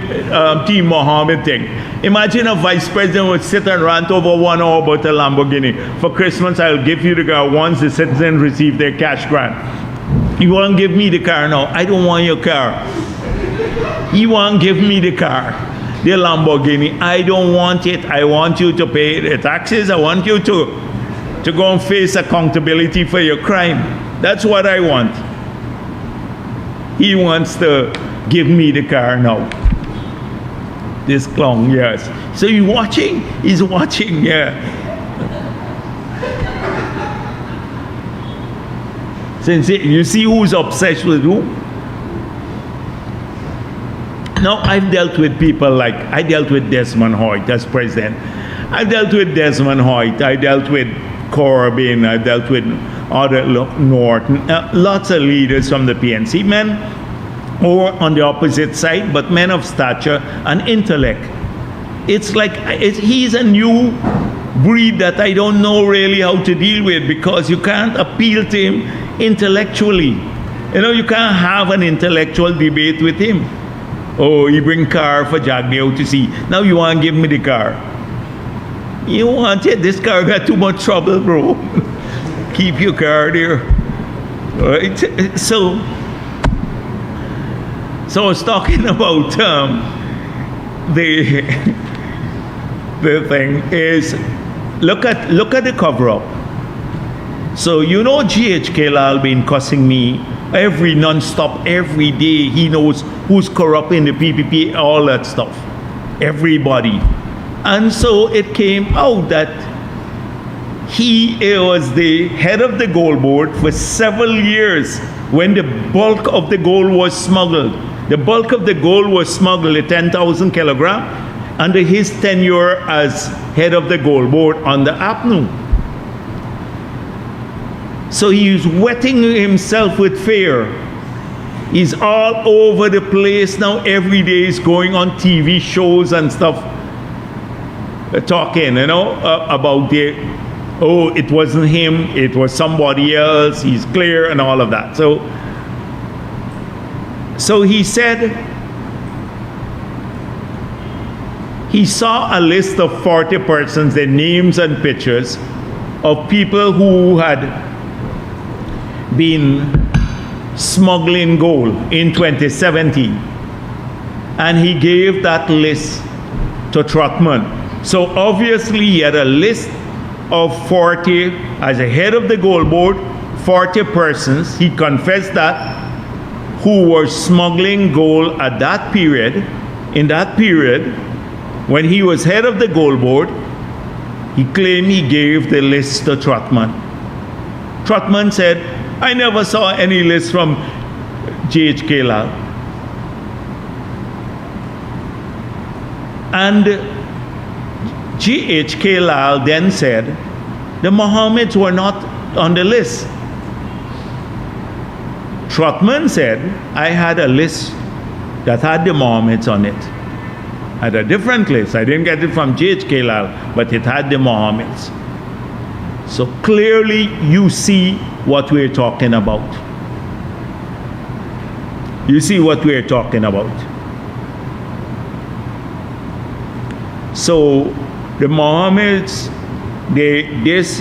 Team Mohammed thing. Imagine a vice president would sit and rant over 1 hour about a Lamborghini. For Christmas, I'll give you the car once the citizens receive their cash grant. You won't give me the car now. I don't want your car. You won't give me the car. The Lamborghini. I don't want it. I want you to pay the taxes. I want you to go and face accountability for your crime. That's what I want. He wants to give me the car now. This clown, yes. So he's watching? He's watching, yeah. Since you see who's obsessed with who? Now, I've dealt with people like, I dealt with Desmond Hoyt as president. I've dealt with Desmond Hoyt. I dealt with Corbyn. I dealt with other Norton. Lots of leaders from the PNC. Men or on the opposite side, but men of stature and intellect. It's like, he's a new breed that I don't know really how to deal with, because you can't appeal to him intellectually. You know, you can't have an intellectual debate with him. Oh, you bring car for Jagdeo to see. Now you want to give me the car. You want it? This car got too much trouble, bro. Keep your car there. Right? So I was talking about the thing is, look at the cover-up. So you know GHK Lal been cussing me non-stop every day. He knows who's corrupt in the PPP, all that stuff. Everybody. And so it came out that he was the head of the gold board for several years when the bulk of the gold was smuggled. The bulk of the gold was smuggled, the 10,000 kilogram, under his tenure as head of the gold board under APNU. So he's wetting himself with fear. He's all over the place now. Every day he's going on TV shows and stuff, talking, about it wasn't him, it was somebody else, he's clear and all of that. So he said he saw a list of 40 persons, their names and pictures of people who had been smuggling gold in 2017. And he gave that list to Trotman. So obviously he had a list of 40, as a head of the gold board, 40 persons, he confessed that, who were smuggling gold at that period. In that period, when he was head of the gold board, he claimed he gave the list to Trotman. Trotman said, I never saw any list from GHK Lal. And GHK Lal then said, the Mohammeds were not on the list. Trotman said, I had a list that had the Mohammeds on it. I had a different list. I didn't get it from GHK Lal, but it had the Mohammeds. So clearly you see what we're talking about. You see what we're talking about. So the Mohammeds, this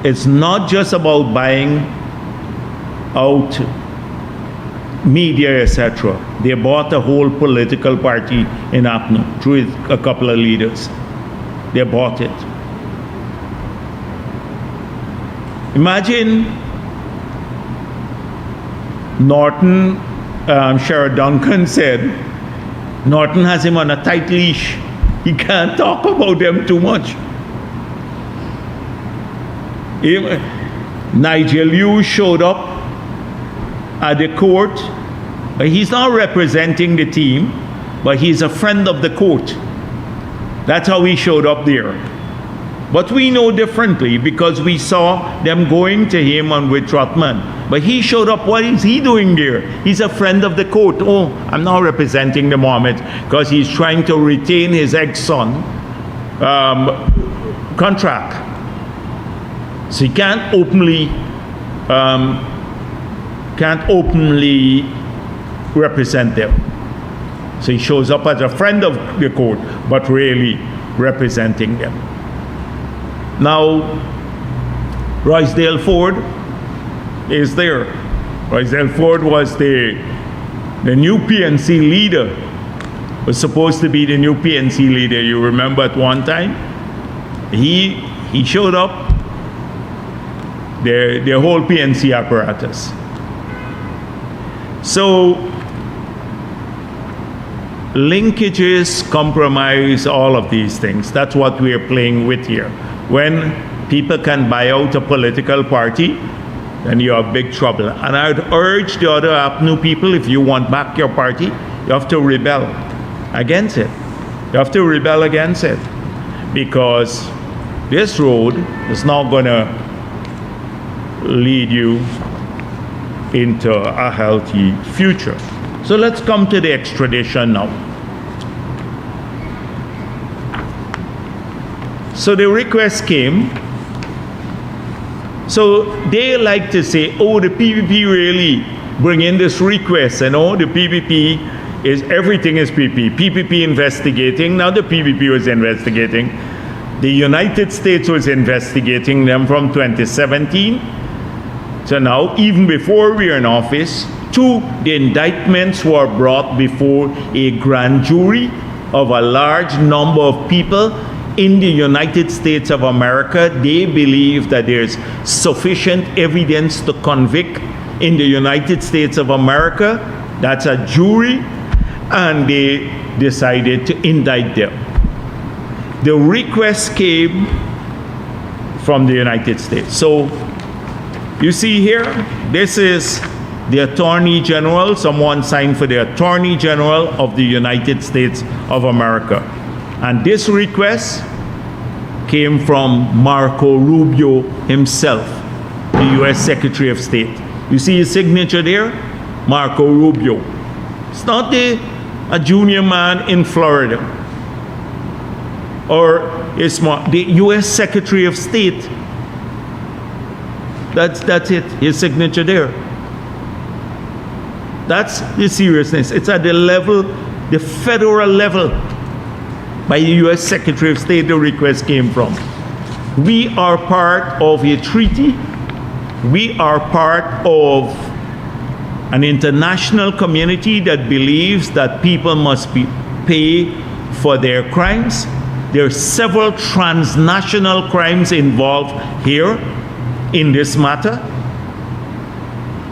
is not just about buying out media, etc. They bought a whole political party in APNU through a couple of leaders. They bought it. Imagine Norton, Sheriff Duncan said, Norton has him on a tight leash. He can't talk about them too much. Nigel Yu showed up at the court. He's not representing the team, but he's a friend of the court. That's how he showed up there. But we know differently because we saw them going to him and with Trotman. But he showed up. What is he doing there? He's a friend of the court. Oh, I'm not representing the Mohammed because he's trying to retain his ex-son contract. So he can't openly represent them. So he shows up as a friend of the court, but really representing them. Now, Rosedale Ford is there. Rosedale Ford was the new PNC leader, was supposed to be the new PNC leader. You remember at one time? He showed up, the whole PNC apparatus. So, linkages, compromise, all of these things. That's what we are playing with here. When people can buy out a political party, then you're in big trouble. And I would urge the other APNU people, if you want back your party, you have to rebel against it. You have to rebel against it. Because this road is not going to lead you into a healthy future. So let's come to the extradition now. So the request came. So they like to say, oh, the PPP really bring in this request, and oh, the PPP is, everything is PPP. PPP investigating, now the PPP was investigating. The United States was investigating them from 2017. So now, even before we are in office, the indictments were brought before a grand jury of a large number of people in the United States of America. They believe that there's sufficient evidence to convict in the United States of America. That's a jury, and they decided to indict them. The request came from the United States. So you see here, this is the Attorney General. Someone signed for the Attorney General of the United States of America. And this request came from Marco Rubio himself, the U.S. Secretary of State. You see his signature there? Marco Rubio. It's not a junior man in Florida. Or it's the U.S. Secretary of State. That's it, his signature there. That's the seriousness. It's at the level, the federal level, by the U.S. Secretary of State the request came from. We are part of a treaty. We are part of an international community that believes that people must pay for their crimes. There are several transnational crimes involved here in this matter.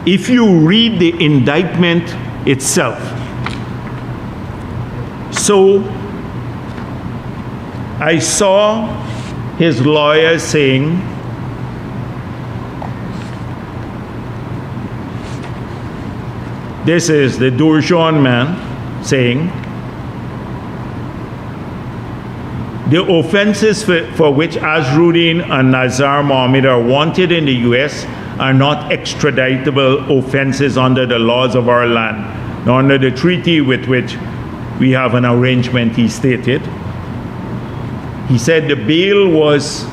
If you read the indictment itself, so I saw his lawyer saying, this is the Durjon man saying, the offenses for which Azruddin and Nazar Mohammed are wanted in the U.S. are not extraditable offenses under the laws of our land, nor under the treaty with which we have an arrangement, he stated. He said the bail was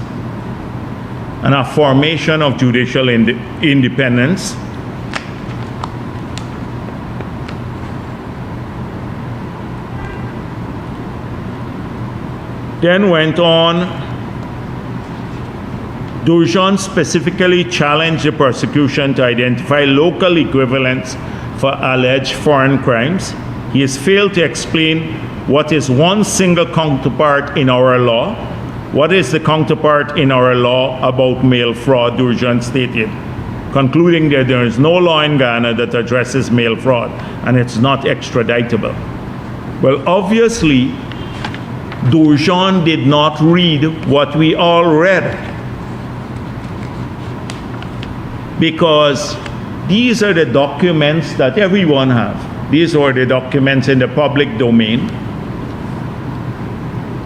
an affirmation of judicial independence. Then went on, Durjon specifically challenged the prosecution to identify local equivalents for alleged foreign crimes. He has failed to explain what is one single counterpart in our law. What is the counterpart in our law about mail fraud, Durjan stated, concluding that there is no law in Guyana that addresses mail fraud and it's not extraditable. Well, obviously, Durjan did not read what we all read, because these are the documents that everyone has. These are the documents in the public domain.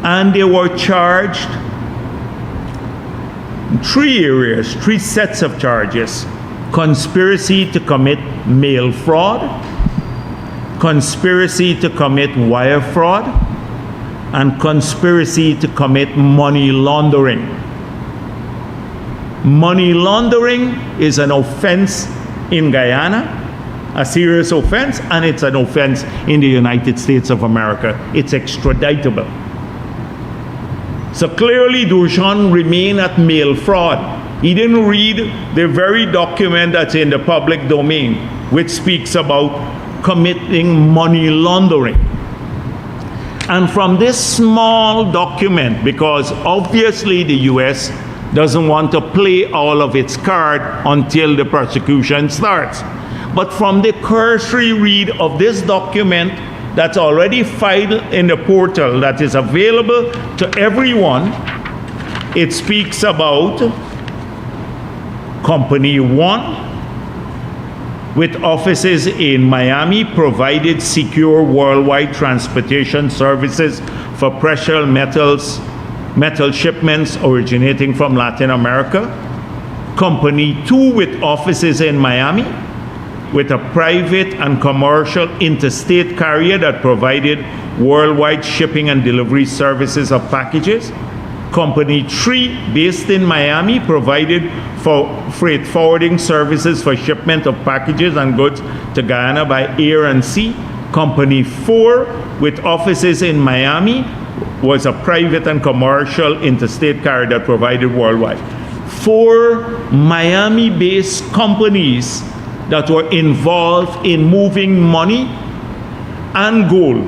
And they were charged in 3 areas, 3 sets of charges: conspiracy to commit mail fraud, conspiracy to commit wire fraud, and conspiracy to commit money laundering. Money laundering is an offense in Guyana, a serious offense, and it's an offense in the United States of America. It's extraditable. So clearly, Durjan remained at mail fraud. He didn't read the very document that's in the public domain, which speaks about committing money laundering. And from this small document, because obviously the U.S. doesn't want to play all of its card until the prosecution starts. But from the cursory read of this document that's already filed in the portal that is available to everyone, it speaks about Company 1, with offices in Miami, provided secure worldwide transportation services for precious metal shipments originating from Latin America. Company 2, with offices in Miami, with a private and commercial interstate carrier that provided worldwide shipping and delivery services of packages. Company 3, based in Miami, provided for freight forwarding services for shipment of packages and goods to Guyana by air and sea. Company 4, with offices in Miami, was a private and commercial interstate carrier that provided worldwide. 4 Miami-based companies that were involved in moving money and gold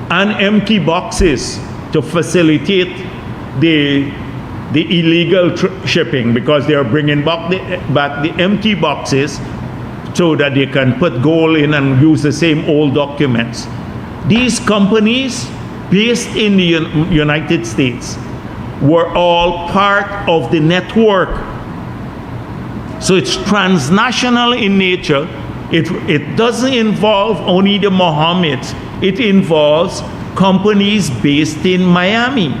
and empty boxes to facilitate the illegal shipping, because they are bringing back the empty boxes so that they can put gold in and use the same old documents. These companies based in the United States were all part of the network. So it's transnational in nature. It doesn't involve only the Mohammeds. It involves companies based in Miami.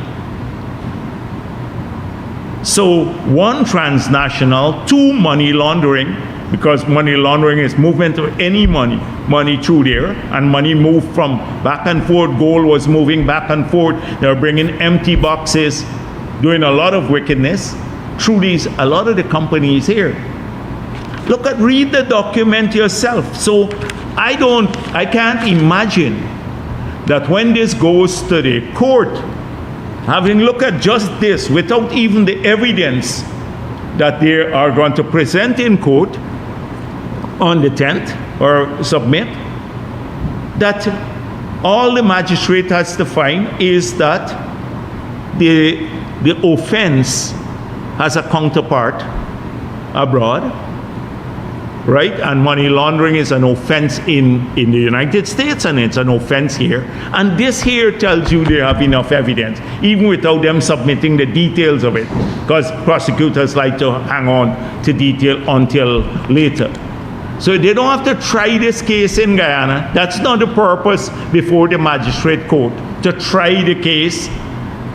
So 1, transnational; 2, money laundering, because money laundering is movement of any money through there, and money moved from back and forth. Gold was moving back and forth. They were bringing empty boxes, doing a lot of wickedness through a lot of the companies here. Read the document yourself. So I can't imagine that when this goes to the court, having looked at just this without even the evidence that they are going to present in court on the 10th or submit, that all the magistrate has to find is that the offense has a counterpart abroad, right? And money laundering is an offense in the United States, and it's an offense here. And this here tells you they have enough evidence, even without them submitting the details of it, because prosecutors like to hang on to detail until later. So they don't have to try this case in Guyana. That's not the purpose before the magistrate court, to try the case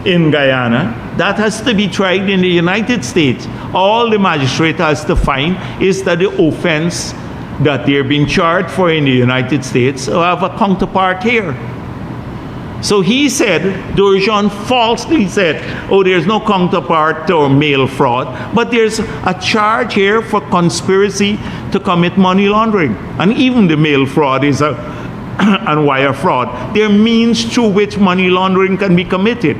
in Guyana. That has to be tried in the United States. All the magistrate has to find is that the offense that they're being charged for in the United States will have a counterpart here. So he said, Durjan falsely said, oh, there's no counterpart to mail fraud, but there's a charge here for conspiracy to commit money laundering. And even the mail fraud is and wire fraud. They're means through which money laundering can be committed.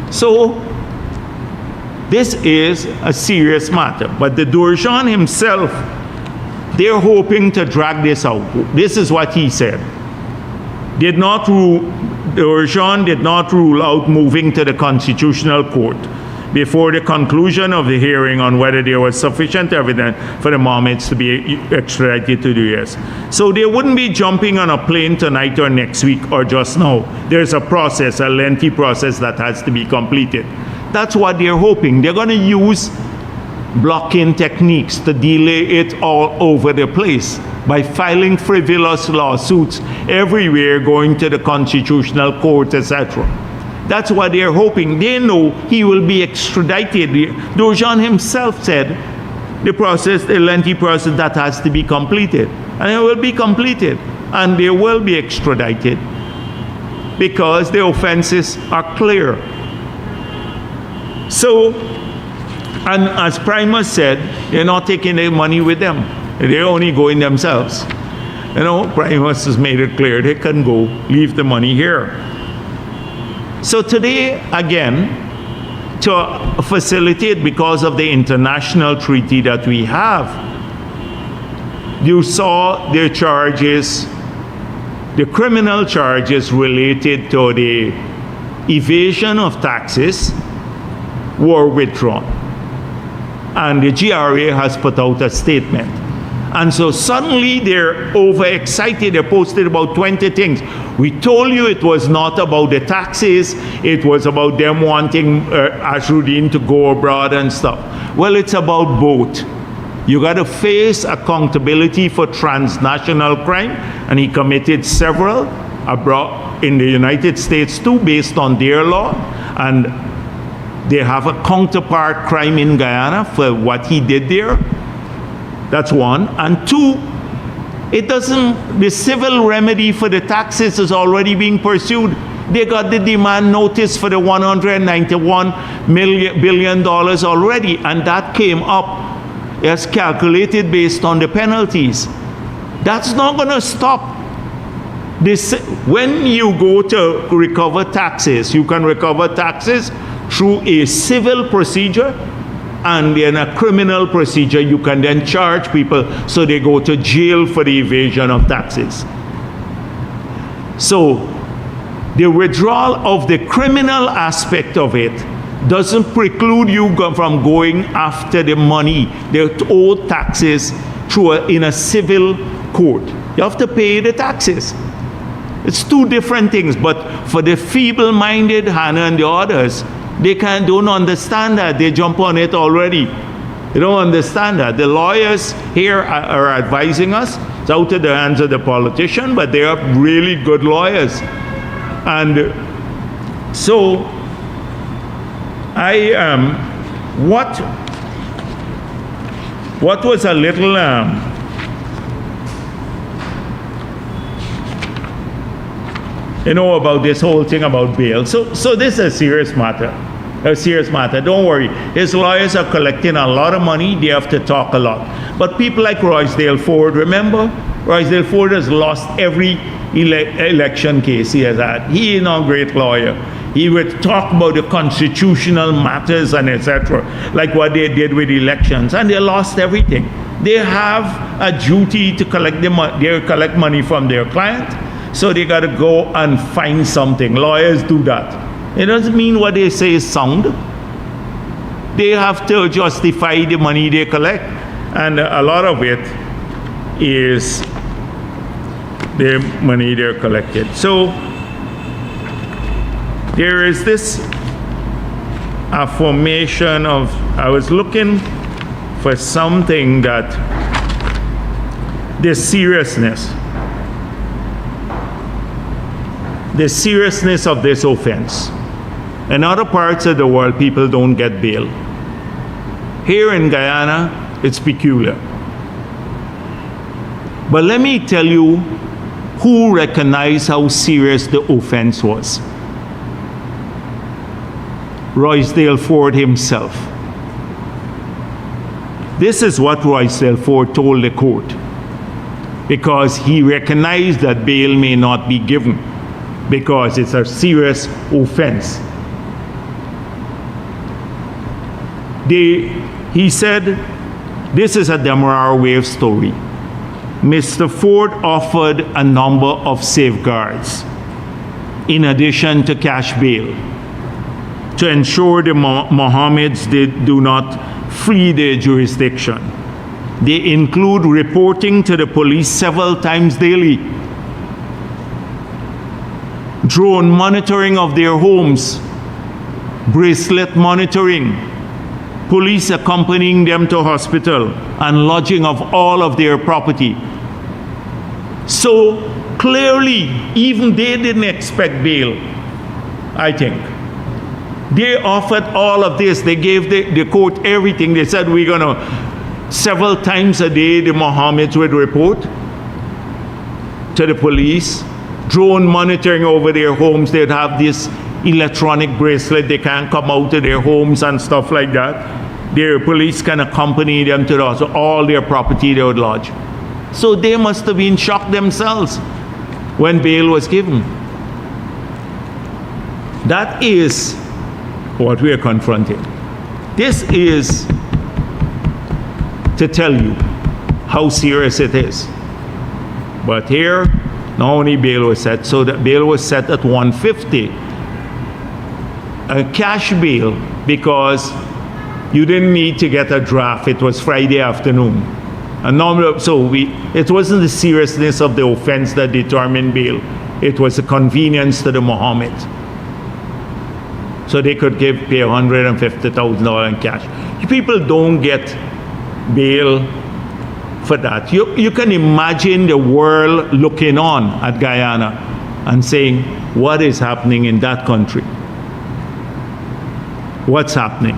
So this is a serious matter. But the Durjan himself they're hoping to drag this out. This is what he said. Dorjan did not rule out moving to the Constitutional Court before the conclusion of the hearing on whether there was sufficient evidence for the Mohammeds to be extradited to the US. So they wouldn't be jumping on a plane tonight or next week or just now. There's a process, a lengthy process that has to be completed. That's what they're hoping. They're going to use blocking techniques to delay it all over the place by filing frivolous lawsuits everywhere, going to the Constitutional Court, etc. That's what they're hoping. They know he will be extradited. Dorjan himself said the lengthy process that has to be completed. And it will be completed. And they will be extradited because the offenses are clear. So, and as Primus said, they're not taking their money with them. They're only going themselves. You know, Primus has made it clear they can go leave the money here. So today, again, to facilitate, because of the international treaty that we have, you saw the charges, the criminal charges related to the evasion of taxes were withdrawn. And the GRA has put out a statement. And so suddenly they're overexcited. They posted about 20 things. We told you it was not about the taxes. It was about them wanting Asruddin to go abroad and stuff. Well, it's about both. You got to face accountability for transnational crime. And he committed several abroad in the United States too, based on their law. And they have a counterpart crime in Guyana for what he did there. That's one. And two, the civil remedy for the taxes is already being pursued. They got the demand notice for the $191 billion already, and that came up as calculated based on the penalties. That's not going to stop. When you go to recover taxes, you can recover taxes through a civil procedure, and in a criminal procedure, you can then charge people so they go to jail for the evasion of taxes. So the withdrawal of the criminal aspect of it doesn't preclude you from going after the money, the old taxes, in a civil court. You have to pay the taxes. It's two different things, but for the feeble-minded, Hannah and the others, they don't understand that. They jump on it already. They don't understand that. The lawyers here are advising us. It's out of the hands of the politician, but they are really good lawyers. And so, what was a little, about this whole thing about bail. So this is a serious matter. Don't worry. His lawyers are collecting a lot of money. They have to talk a lot. But people like Roysdale Ford, remember? Roysdale Ford has lost every election case he has had. He is not a great lawyer. He would talk about the constitutional matters and etc., like what they did with elections, and they lost everything. They have a duty to collect collect money from their client, so they got to go and find something. Lawyers do that. It doesn't mean what they say is sound. They have to justify the money they collect, and a lot of it is the money they're collected. So there is this affirmation of, I was looking for something that the seriousness of this offense. In other parts of the world, people don't get bail. Here in Guyana, it's peculiar. But let me tell you who recognized how serious the offense was. Roysdale Ford himself. This is what Roysdale Ford told the court, because he recognized that bail may not be given because it's a serious offense. He said, this is a Demerara Wave story. Mr. Ford offered a number of safeguards in addition to cash bail to ensure the Mohammeds do not flee their jurisdiction. They include reporting to the police several times daily, drone monitoring of their homes, bracelet monitoring, police accompanying them to hospital, and lodging of all of their property. So clearly, even they didn't expect bail, I think. They offered all of this. They gave the court everything. They said, we're going to, several times a day, the Mohammeds would report to the police, drone monitoring over their homes. They'd have this electronic bracelet. They can't come out of their homes and stuff like that. Their police can accompany them to the hospital. All their property they would lodge. So they must have been shocked themselves when bail was given. That is what we are confronting. This is to tell you how serious it is. But here, not only bail was set, so that bail was set at $150. A cash bail, because you didn't need to get a draft. It was Friday afternoon. It wasn't the seriousness of the offense that determined bail. It was a convenience to the Mohammeds. So they could pay $150,000 in cash. People don't get bail for that. You can imagine the world looking on at Guyana and saying, what is happening in that country? What's happening?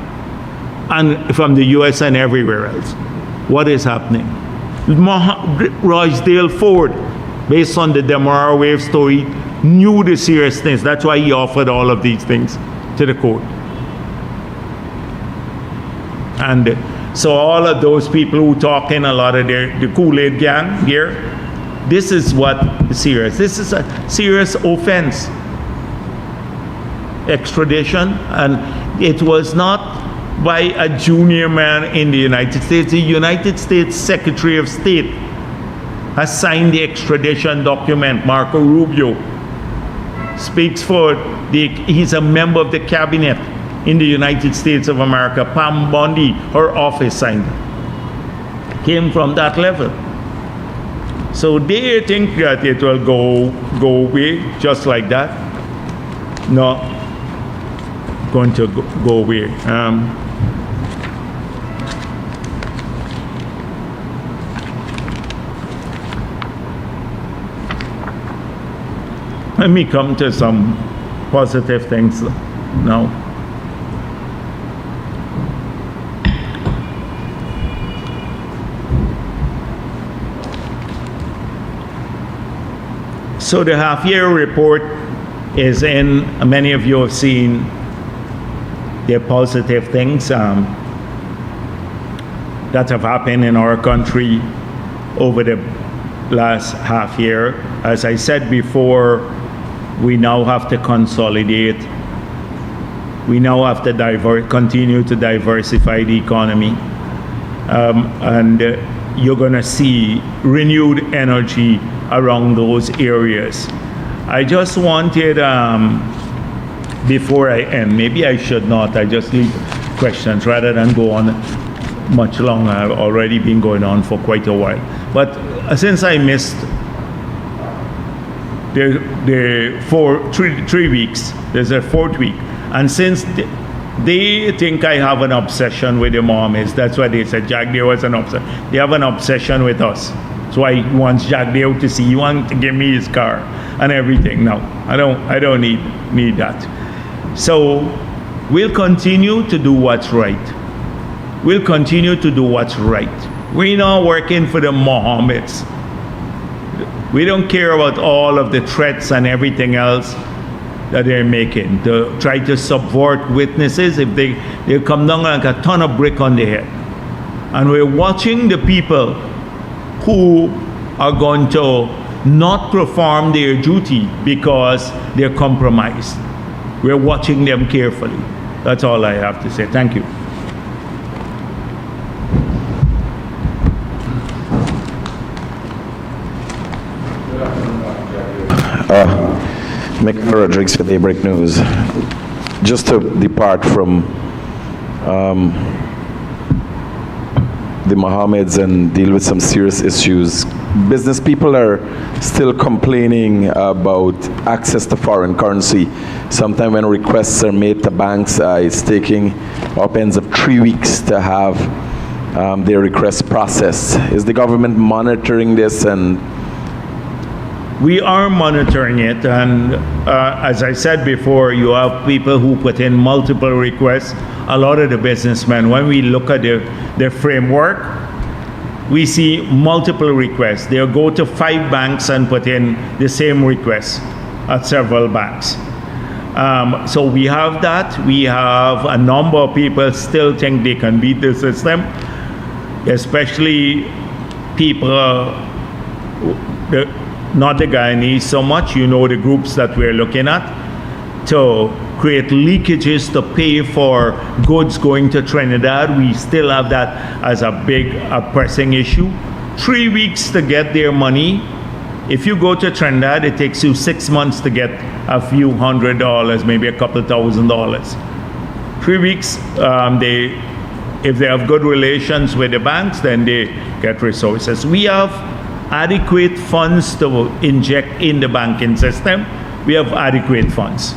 And from the US and everywhere else. What is happening? Rosedale Ford, based on the Demerara Wave story, knew the seriousness. That's why he offered all of these things to the court. And so all of those people who talk in a lot of the Kool-Aid gang here, this is what is serious. This is a serious offense. Extradition, and it was not by a junior man in the United States. The United States Secretary of State has signed the extradition document. Marco Rubio speaks for he's a member of the cabinet in the United States of America. Pam Bondi, her office signed it. Came from that level. So they think that it will go away just like that. No, going to go away. Let me come to some positive things now. So the half-year report is in. Many of you have seen the positive things that have happened in our country over the last half year. As I said before, we now have to consolidate. We now have to continue to diversify the economy. And you're going to see renewed energy around those areas. I just wanted, before I end, maybe I should not, I just leave questions rather than go on much longer. I've already been going on for quite a while. But since I missed the 3 weeks, there's a fourth week, and since they think I have an obsession with the Mohammeds, that's why they said Jagdeo was an obsession. They have an obsession with us. So I want Jagdeo to see, he wants to give me his car and everything. No, I don't need that. So we'll continue to do what's right. We'll continue to do what's right. We're not working for the Mohammeds. We don't care about all of the threats and everything else that they're making to try to subvert witnesses. If they come down like a ton of brick on the head. And we're watching the people who are going to not perform their duty because they're compromised. We're watching them carefully. That's all I have to say. Thank you. Mick Rodriguez for Daybreak News. Just to depart from the Mohammeds and deal with some serious issues, business people are still complaining about access to foreign currency. Sometimes when requests are made to banks, it's taking upwards of 3 weeks to have their request processed. Is the government monitoring this? And we are monitoring it, and as I said before, you have people who put in multiple requests. A lot of the businessmen, when we look at their framework, we see multiple requests. They'll go to 5 banks and put in the same request at several banks. So we have that. We have a number of people still think they can beat the system, especially people, not the Guyanese so much, you know, the groups that we're looking at, to create leakages to pay for goods going to Trinidad. We still have that as a big, pressing issue. 3 weeks to get their money. If you go to Trinidad, it takes you 6 months to get a few $100s, maybe a couple $1,000s. 3 weeks, if they have good relations with the banks, then they get resources. We have adequate funds to inject in the banking system. We have adequate funds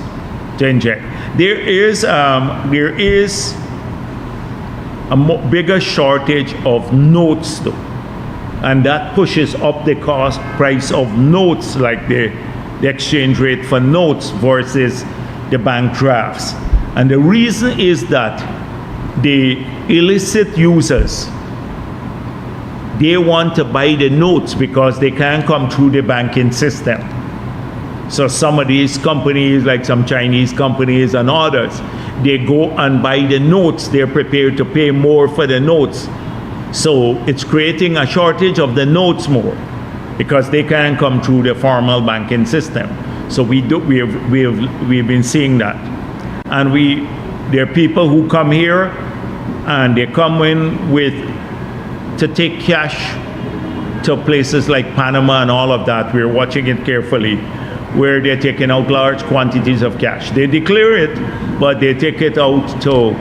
to inject. There is a bigger shortage of notes though, and that pushes up the price of notes, like the exchange rate for notes versus the bank drafts. And the reason is that the illicit users, they want to buy the notes because they can't come through the banking system. So some of these companies, like some Chinese companies and others, they go and buy the notes. They're prepared to pay more for the notes. So it's creating a shortage of the notes more because they can't come through the formal banking system. So we've been seeing that. And there are people who come here and they come in to take cash to places like Panama and all of that. We're watching it carefully, where they're taking out large quantities of cash. They declare it, but they take it out to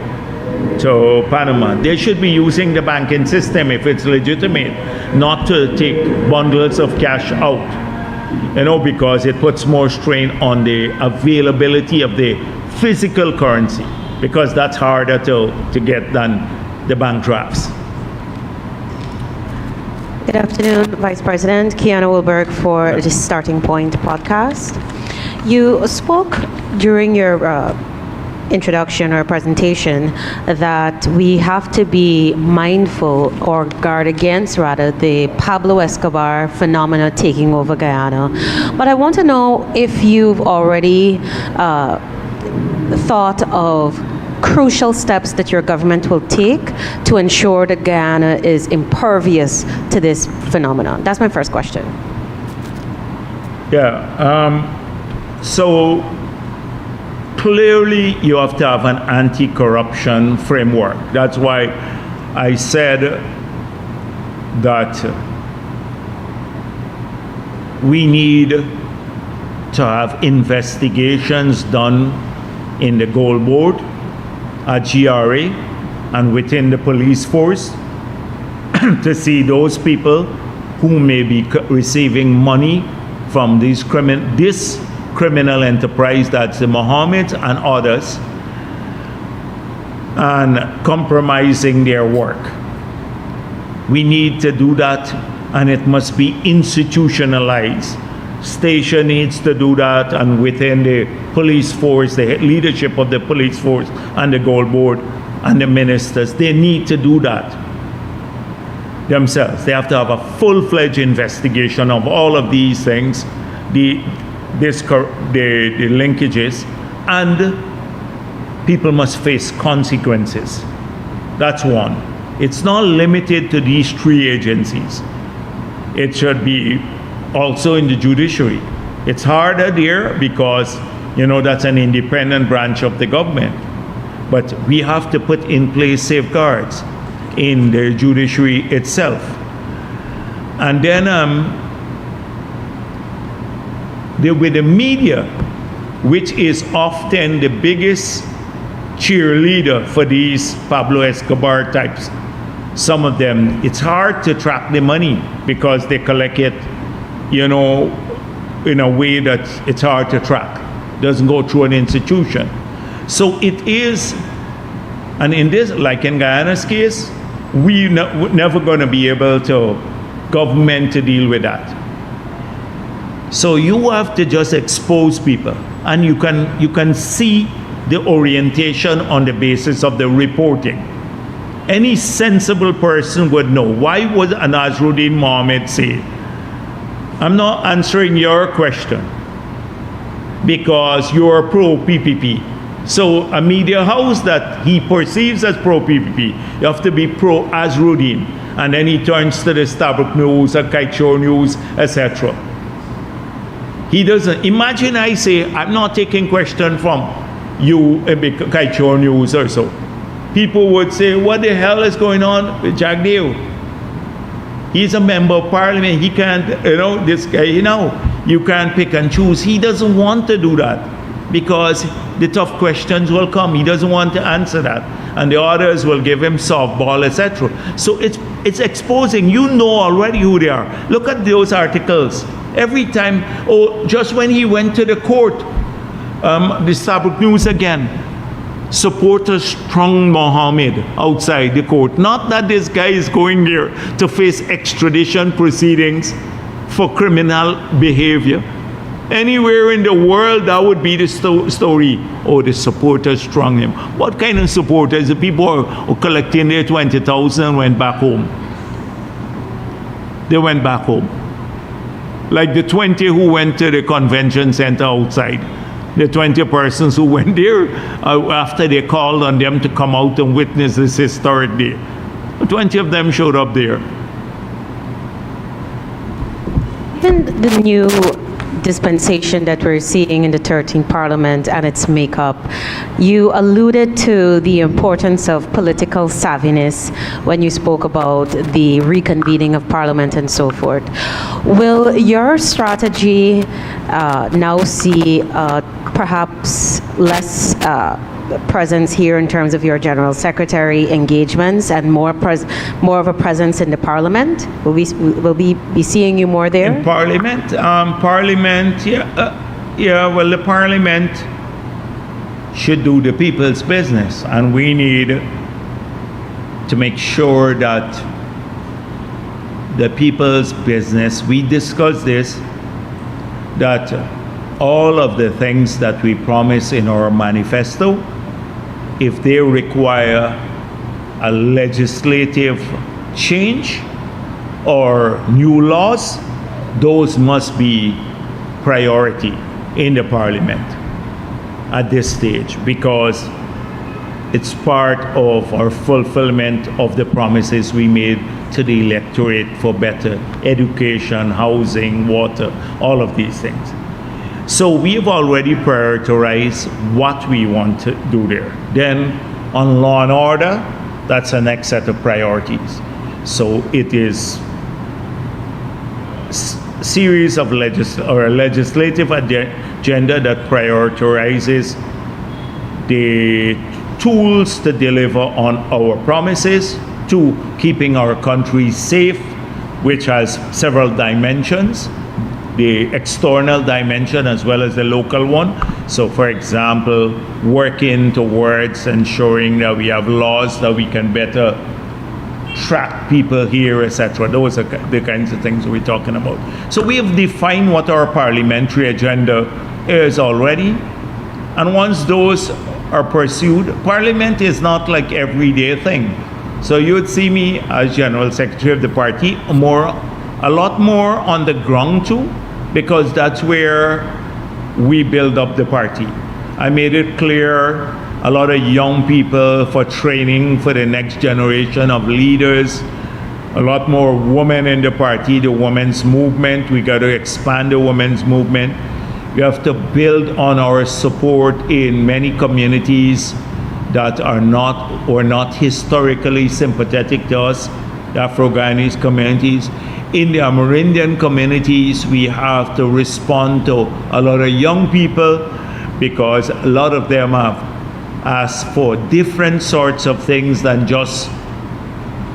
Panama. They should be using the banking system if it's legitimate, not to take bundles of cash out, because it puts more strain on the availability of the physical currency, because that's harder to get than the bank drafts. Good afternoon, Vice President. Kiana Wilberg for the Starting Point podcast. You spoke during your introduction or presentation that we have to be mindful or guard against, rather, the Pablo Escobar phenomena taking over Guyana. But I want to know if you've already thought of crucial steps that your government will take to ensure that Guyana is impervious to this phenomenon. That's my first question. Yeah. So clearly you have to have an anti-corruption framework. That's why I said that we need to have investigations done in the Gold Board, at GRA, and within the police force to see those people who may be receiving money from this criminal enterprise, that's the Mohammeds and others, and compromising their work. We need to do that, and it must be institutionalized. Station needs to do that, and within the police force, the leadership of the police force and the Gold Board and the ministers, they need to do that themselves. They have to have a full-fledged investigation of all of these things, the linkages, and people must face consequences. That's one. It's not limited to these 3 agencies. It should be also in the judiciary. It's harder there because, that's an independent branch of the government. But we have to put in place safeguards in the judiciary itself. And then with the media, which is often the biggest cheerleader for these Pablo Escobar types. Some of them, it's hard to track the money because they collect it, in a way that it's hard to track. Doesn't go through an institution. So it is, and in this, like in Guyana's case, we're never going to be able to, government to deal with that. So you have to just expose people, and you can see the orientation on the basis of the reporting. Any sensible person would know. Why would Nazruddin Mohammed say, I'm not answering your question because you're pro-PPP. So a media house that he perceives as pro-PPP, you have to be pro-Azruddin. And then he turns to the Starbuck News, or Kaichor News, etc. He doesn't. Imagine I say, I'm not taking question from you, Kaichor News or so. People would say, what the hell is going on with Jagdeo? He's a member of parliament. He can't, this guy, you can't pick and choose. He doesn't want to do that because the tough questions will come. He doesn't want to answer that. And the others will give him softball, etc. So it's exposing. You know already who they are. Look at those articles. Every time, just when he went to the court, the Starbuck News again, supporters strung Mohammed outside the court. Not that this guy is going there to face extradition proceedings for criminal behavior. Anywhere in the world, that would be the story. The supporters strung him. What kind of supporters? The people who collecting their 20,000 went back home. They went back home. Like the 20 who went to the convention center outside. The 20 persons who went there after they called on them to come out and witness this historic day. 20 of them showed up there. Even the new dispensation that we're seeing in the 13th Parliament and its makeup, you alluded to the importance of political savviness when you spoke about the reconvening of Parliament and so forth. Will your strategy now see perhaps less presence here in terms of your General Secretary engagements and more of a presence in the Parliament? Will we be seeing you more there? In Parliament? Well, the Parliament should do the people's business, and we need to make sure that the people's business, we discuss this, that all of the things that we promise in our manifesto, if they require a legislative change or new laws, those must be priority in the Parliament at this stage, because it's part of our fulfillment of the promises we made to the electorate for better education, housing, water, all of these things. So we have already prioritized what we want to do there. Then on law and order, that's the next set of priorities. So it is series of legislative agenda that prioritizes the tools to deliver on our promises, to keeping our country safe, which has several dimensions, the external dimension as well as the local one. So for example, working towards ensuring that we have laws that we can better track people here, etc. Those are the kinds of things we're talking about. So we have defined what our parliamentary agenda is already. And once those are pursued, Parliament is not like everyday thing. So you would see me as General Secretary of the party a lot more on the ground too, because that's where we build up the party. I made it clear, a lot of young people for training for the next generation of leaders, a lot more women in the party, the women's movement. We got to expand the women's movement. We have to build on our support in many communities that are not historically sympathetic to us, the Afro-Guyanese communities. in the Amerindian communities, we have to respond to a lot of young people because a lot of them have asked for different sorts of things than just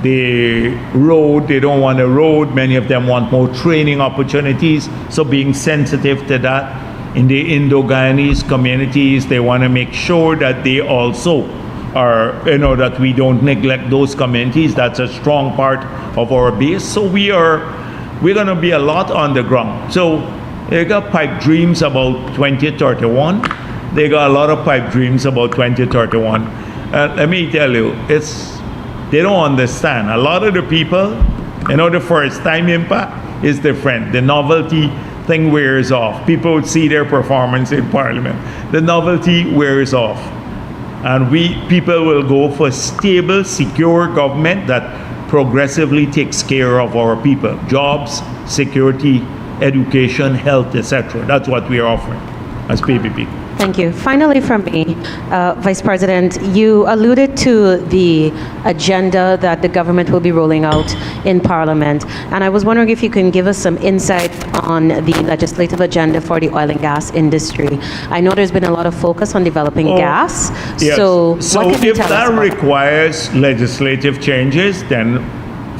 the road. They don't want a road. Many of them want more training opportunities. So being sensitive to that. In the Indo-Guyanese communities, they want to make sure that they also are, that we don't neglect those communities. That's a strong part of our base. So we're going to be a lot on the ground. So they got pipe dreams about 2031. They got a lot of pipe dreams about 2031. Let me tell you, they don't understand. A lot of the people, the first time impact is different. The novelty thing wears off. People would see their performance in Parliament. The novelty wears off. And people will go for stable, secure government that progressively takes care of our people. Jobs, security, education, health, etc. That's what we are offering as PPP. Thank you. Finally from me, Vice President, you alluded to the agenda that the government will be rolling out in Parliament, and I was wondering if you can give us some insight on the legislative agenda for the oil and gas industry. I know there's been a lot of focus on developing gas, yes. So what can you if tell us that about requires legislative changes, then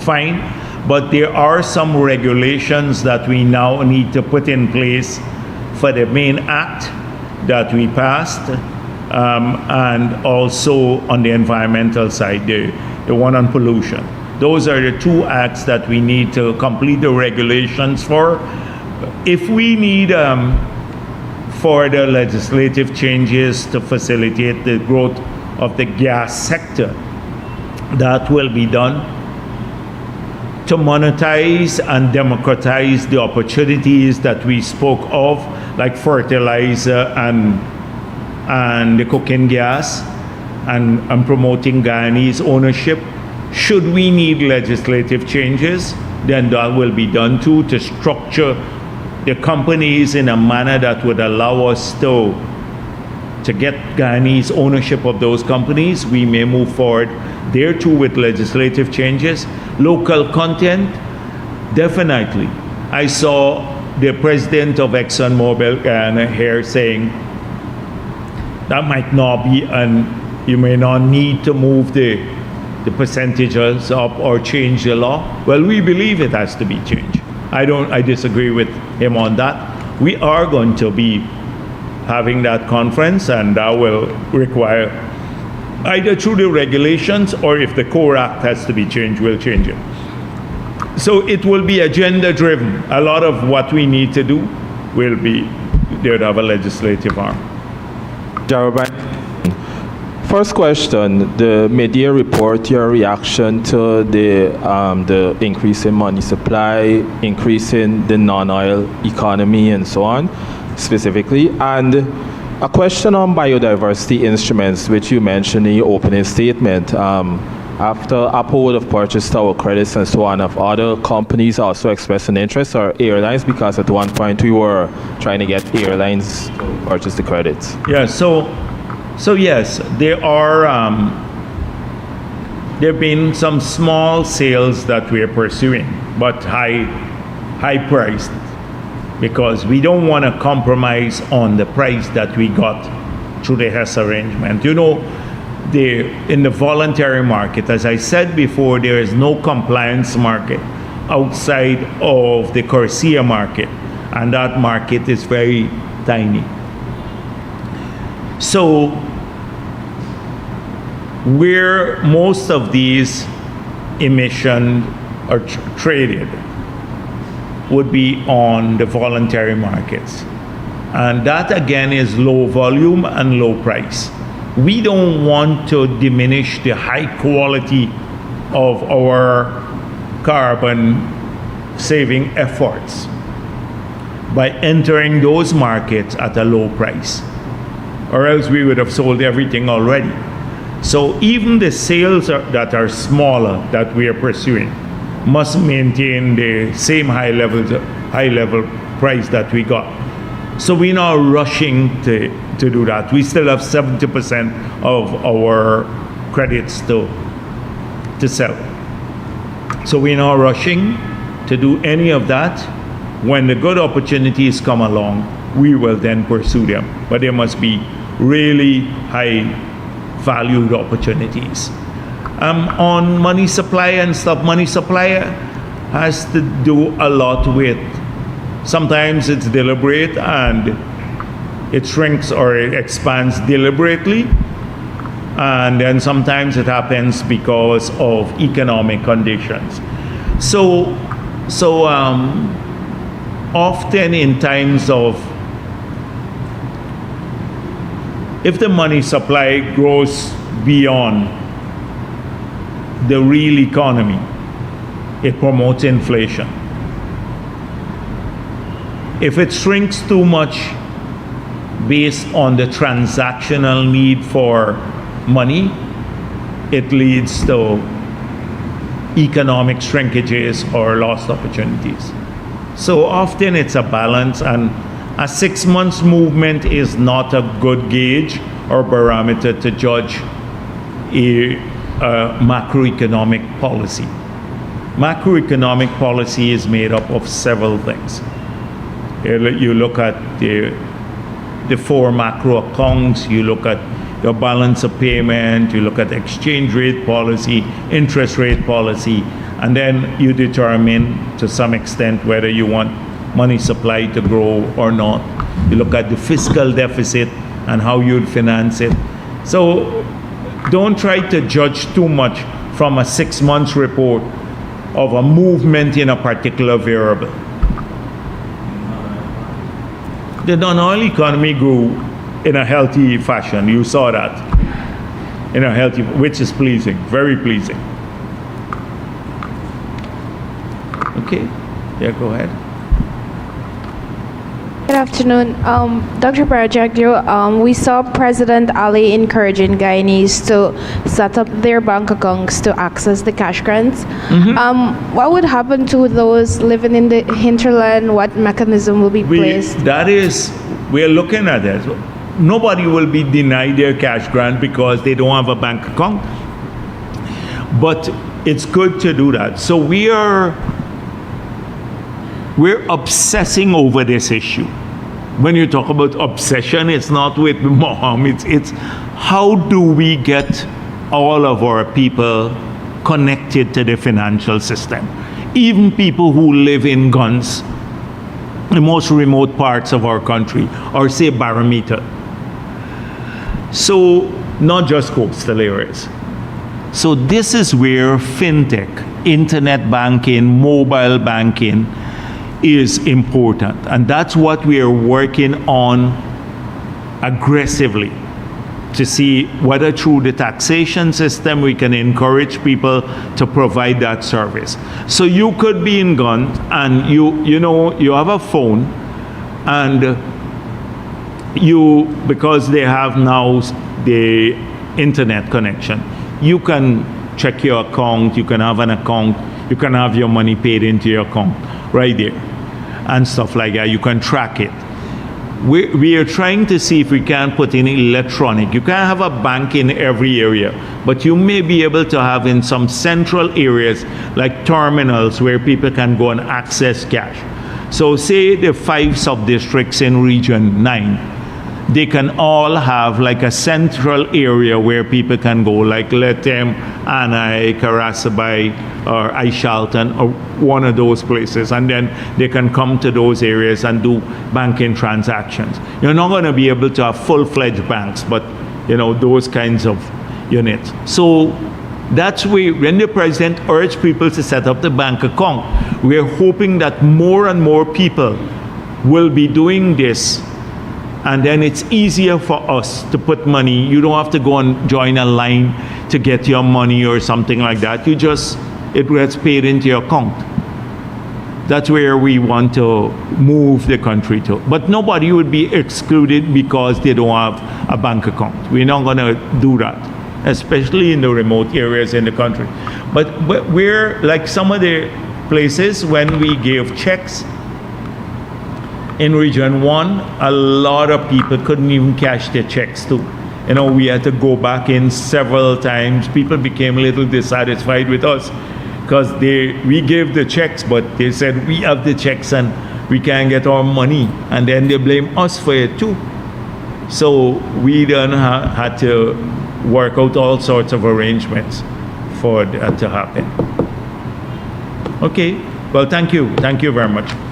fine, but there are some regulations that we now need to put in place for the main act that we passed, and also on the environmental side, the one on pollution. Those are the two acts that we need to complete the regulations for. If we need further legislative changes to facilitate the growth of the gas sector, that will be done. To monetize and democratize the opportunities that we spoke of, like fertilizer and the cooking gas, and promoting Guyanese ownership. Should we need legislative changes, then that will be done too, to structure the companies in a manner that would allow us to get Guyanese ownership of those companies. We may move forward there too with legislative changes. Local content, definitely. I saw the president of ExxonMobil here saying that might not be, and you may not need to move the percentages up or change the law. Well, we believe it has to be changed. I disagree with him on that. We are going to be having that conference, and that will require either through the regulations, or if the core act has to be changed, we'll change it. So it will be agenda driven. A lot of what we need to do will be, they would have a legislative arm. Jarabai. First question, the media report, your reaction to the increase in money supply, increase in the non-oil economy and so on, specifically, and a question on biodiversity instruments, which you mentioned in your opening statement. After Apple would have purchased our credits and so on, have other companies also expressed an interest, or airlines? Because at one point we were trying to get airlines to purchase the credits. Yeah, so yes, there have been some small sales that we are pursuing, but high priced, because we don't want to compromise on the price that we got through the Hess arrangement. In the voluntary market, as I said before, there is no compliance market outside of the CORSIA market, and that market is very tiny. So where most of these emissions are traded would be on the voluntary markets. And that again is low volume and low price. We don't want to diminish the high quality of our carbon saving efforts by entering those markets at a low price, or else we would have sold everything already. So even the sales that are smaller that we are pursuing must maintain the same high level price that we got. So we're not rushing to do that. We still have 70% of our credits to sell. So we're not rushing to do any of that. When the good opportunities come along, we will then pursue them. But there must be really high valued opportunities. On money supply and stuff, money supply has to do a lot with, sometimes it's deliberate and it shrinks or it expands deliberately. And then sometimes it happens because of economic conditions. So often in times of, if the money supply grows beyond the real economy, it promotes inflation. If it shrinks too much based on the transactional need for money, it leads to economic shrinkages or lost opportunities. So often it's a balance, and a 6 months movement is not a good gauge or barometer to judge a macroeconomic policy. Macroeconomic policy is made up of several things. You look at the four macro accounts, you look at your balance of payment, you look at exchange rate policy, interest rate policy, and then you determine to some extent whether you want money supply to grow or not. You look at the fiscal deficit and how you'd finance it. So don't try to judge too much from a 6 months report of a movement in a particular variable. The non-oil economy grew in a healthy fashion. You saw that. In a healthy, which is pleasing, very pleasing. Okay, yeah, go ahead. Good afternoon. Dr. Bharrat Jagdeo, we saw President Ali encouraging Guyanese to set up their bank accounts to access the cash grants. What would happen to those living in the hinterland? What mechanism will be placed? We're looking at that. Nobody will be denied their cash grant because they don't have a bank account. But it's good to do that. So we're obsessing over this issue. When you talk about obsession, it's not with Mohammed, it's how do we get all of our people connected to the financial system? Even people who live in guns, the most remote parts of our country, or say Barometer. So not just coastal areas. So this is where fintech, internet banking, mobile banking is important. And that's what we are working on aggressively, to see whether through the taxation system we can encourage people to provide that service. So you could be in Ghana and you have a phone, and because they have now the internet connection, you can check your account, you can have an account, you can have your money paid into your account right there and stuff like that. You can track it. We are trying to see if we can put in electronic. You can't have a bank in every area, but you may be able to have in some central areas like terminals where people can go and access cash. So say the 5 sub-districts in Region 9, they can all have like a central area where people can go, like Letem, Anai, Karasabai, or Aishalton, or one of those places, and then they can come to those areas and do banking transactions. You're not going to be able to have full-fledged banks, but those kinds of units. So that's where, when the president urged people to set up the bank account, we're hoping that more and more people will be doing this. And then it's easier for us to put money. You don't have to go and join a line to get your money or something like that. It gets paid into your account. That's where we want to move the country to. But nobody would be excluded because they don't have a bank account. We're not going to do that, especially in the remote areas in the country. But we're like some of the places when we gave checks, in Region 1, a lot of people couldn't even cash their checks too. We had to go back in several times. People became a little dissatisfied with us because we gave the checks, but they said we have the checks and we can't get our money, and then they blame us for it too. So we then had to work out all sorts of arrangements for that to happen. Okay, well, thank you very much.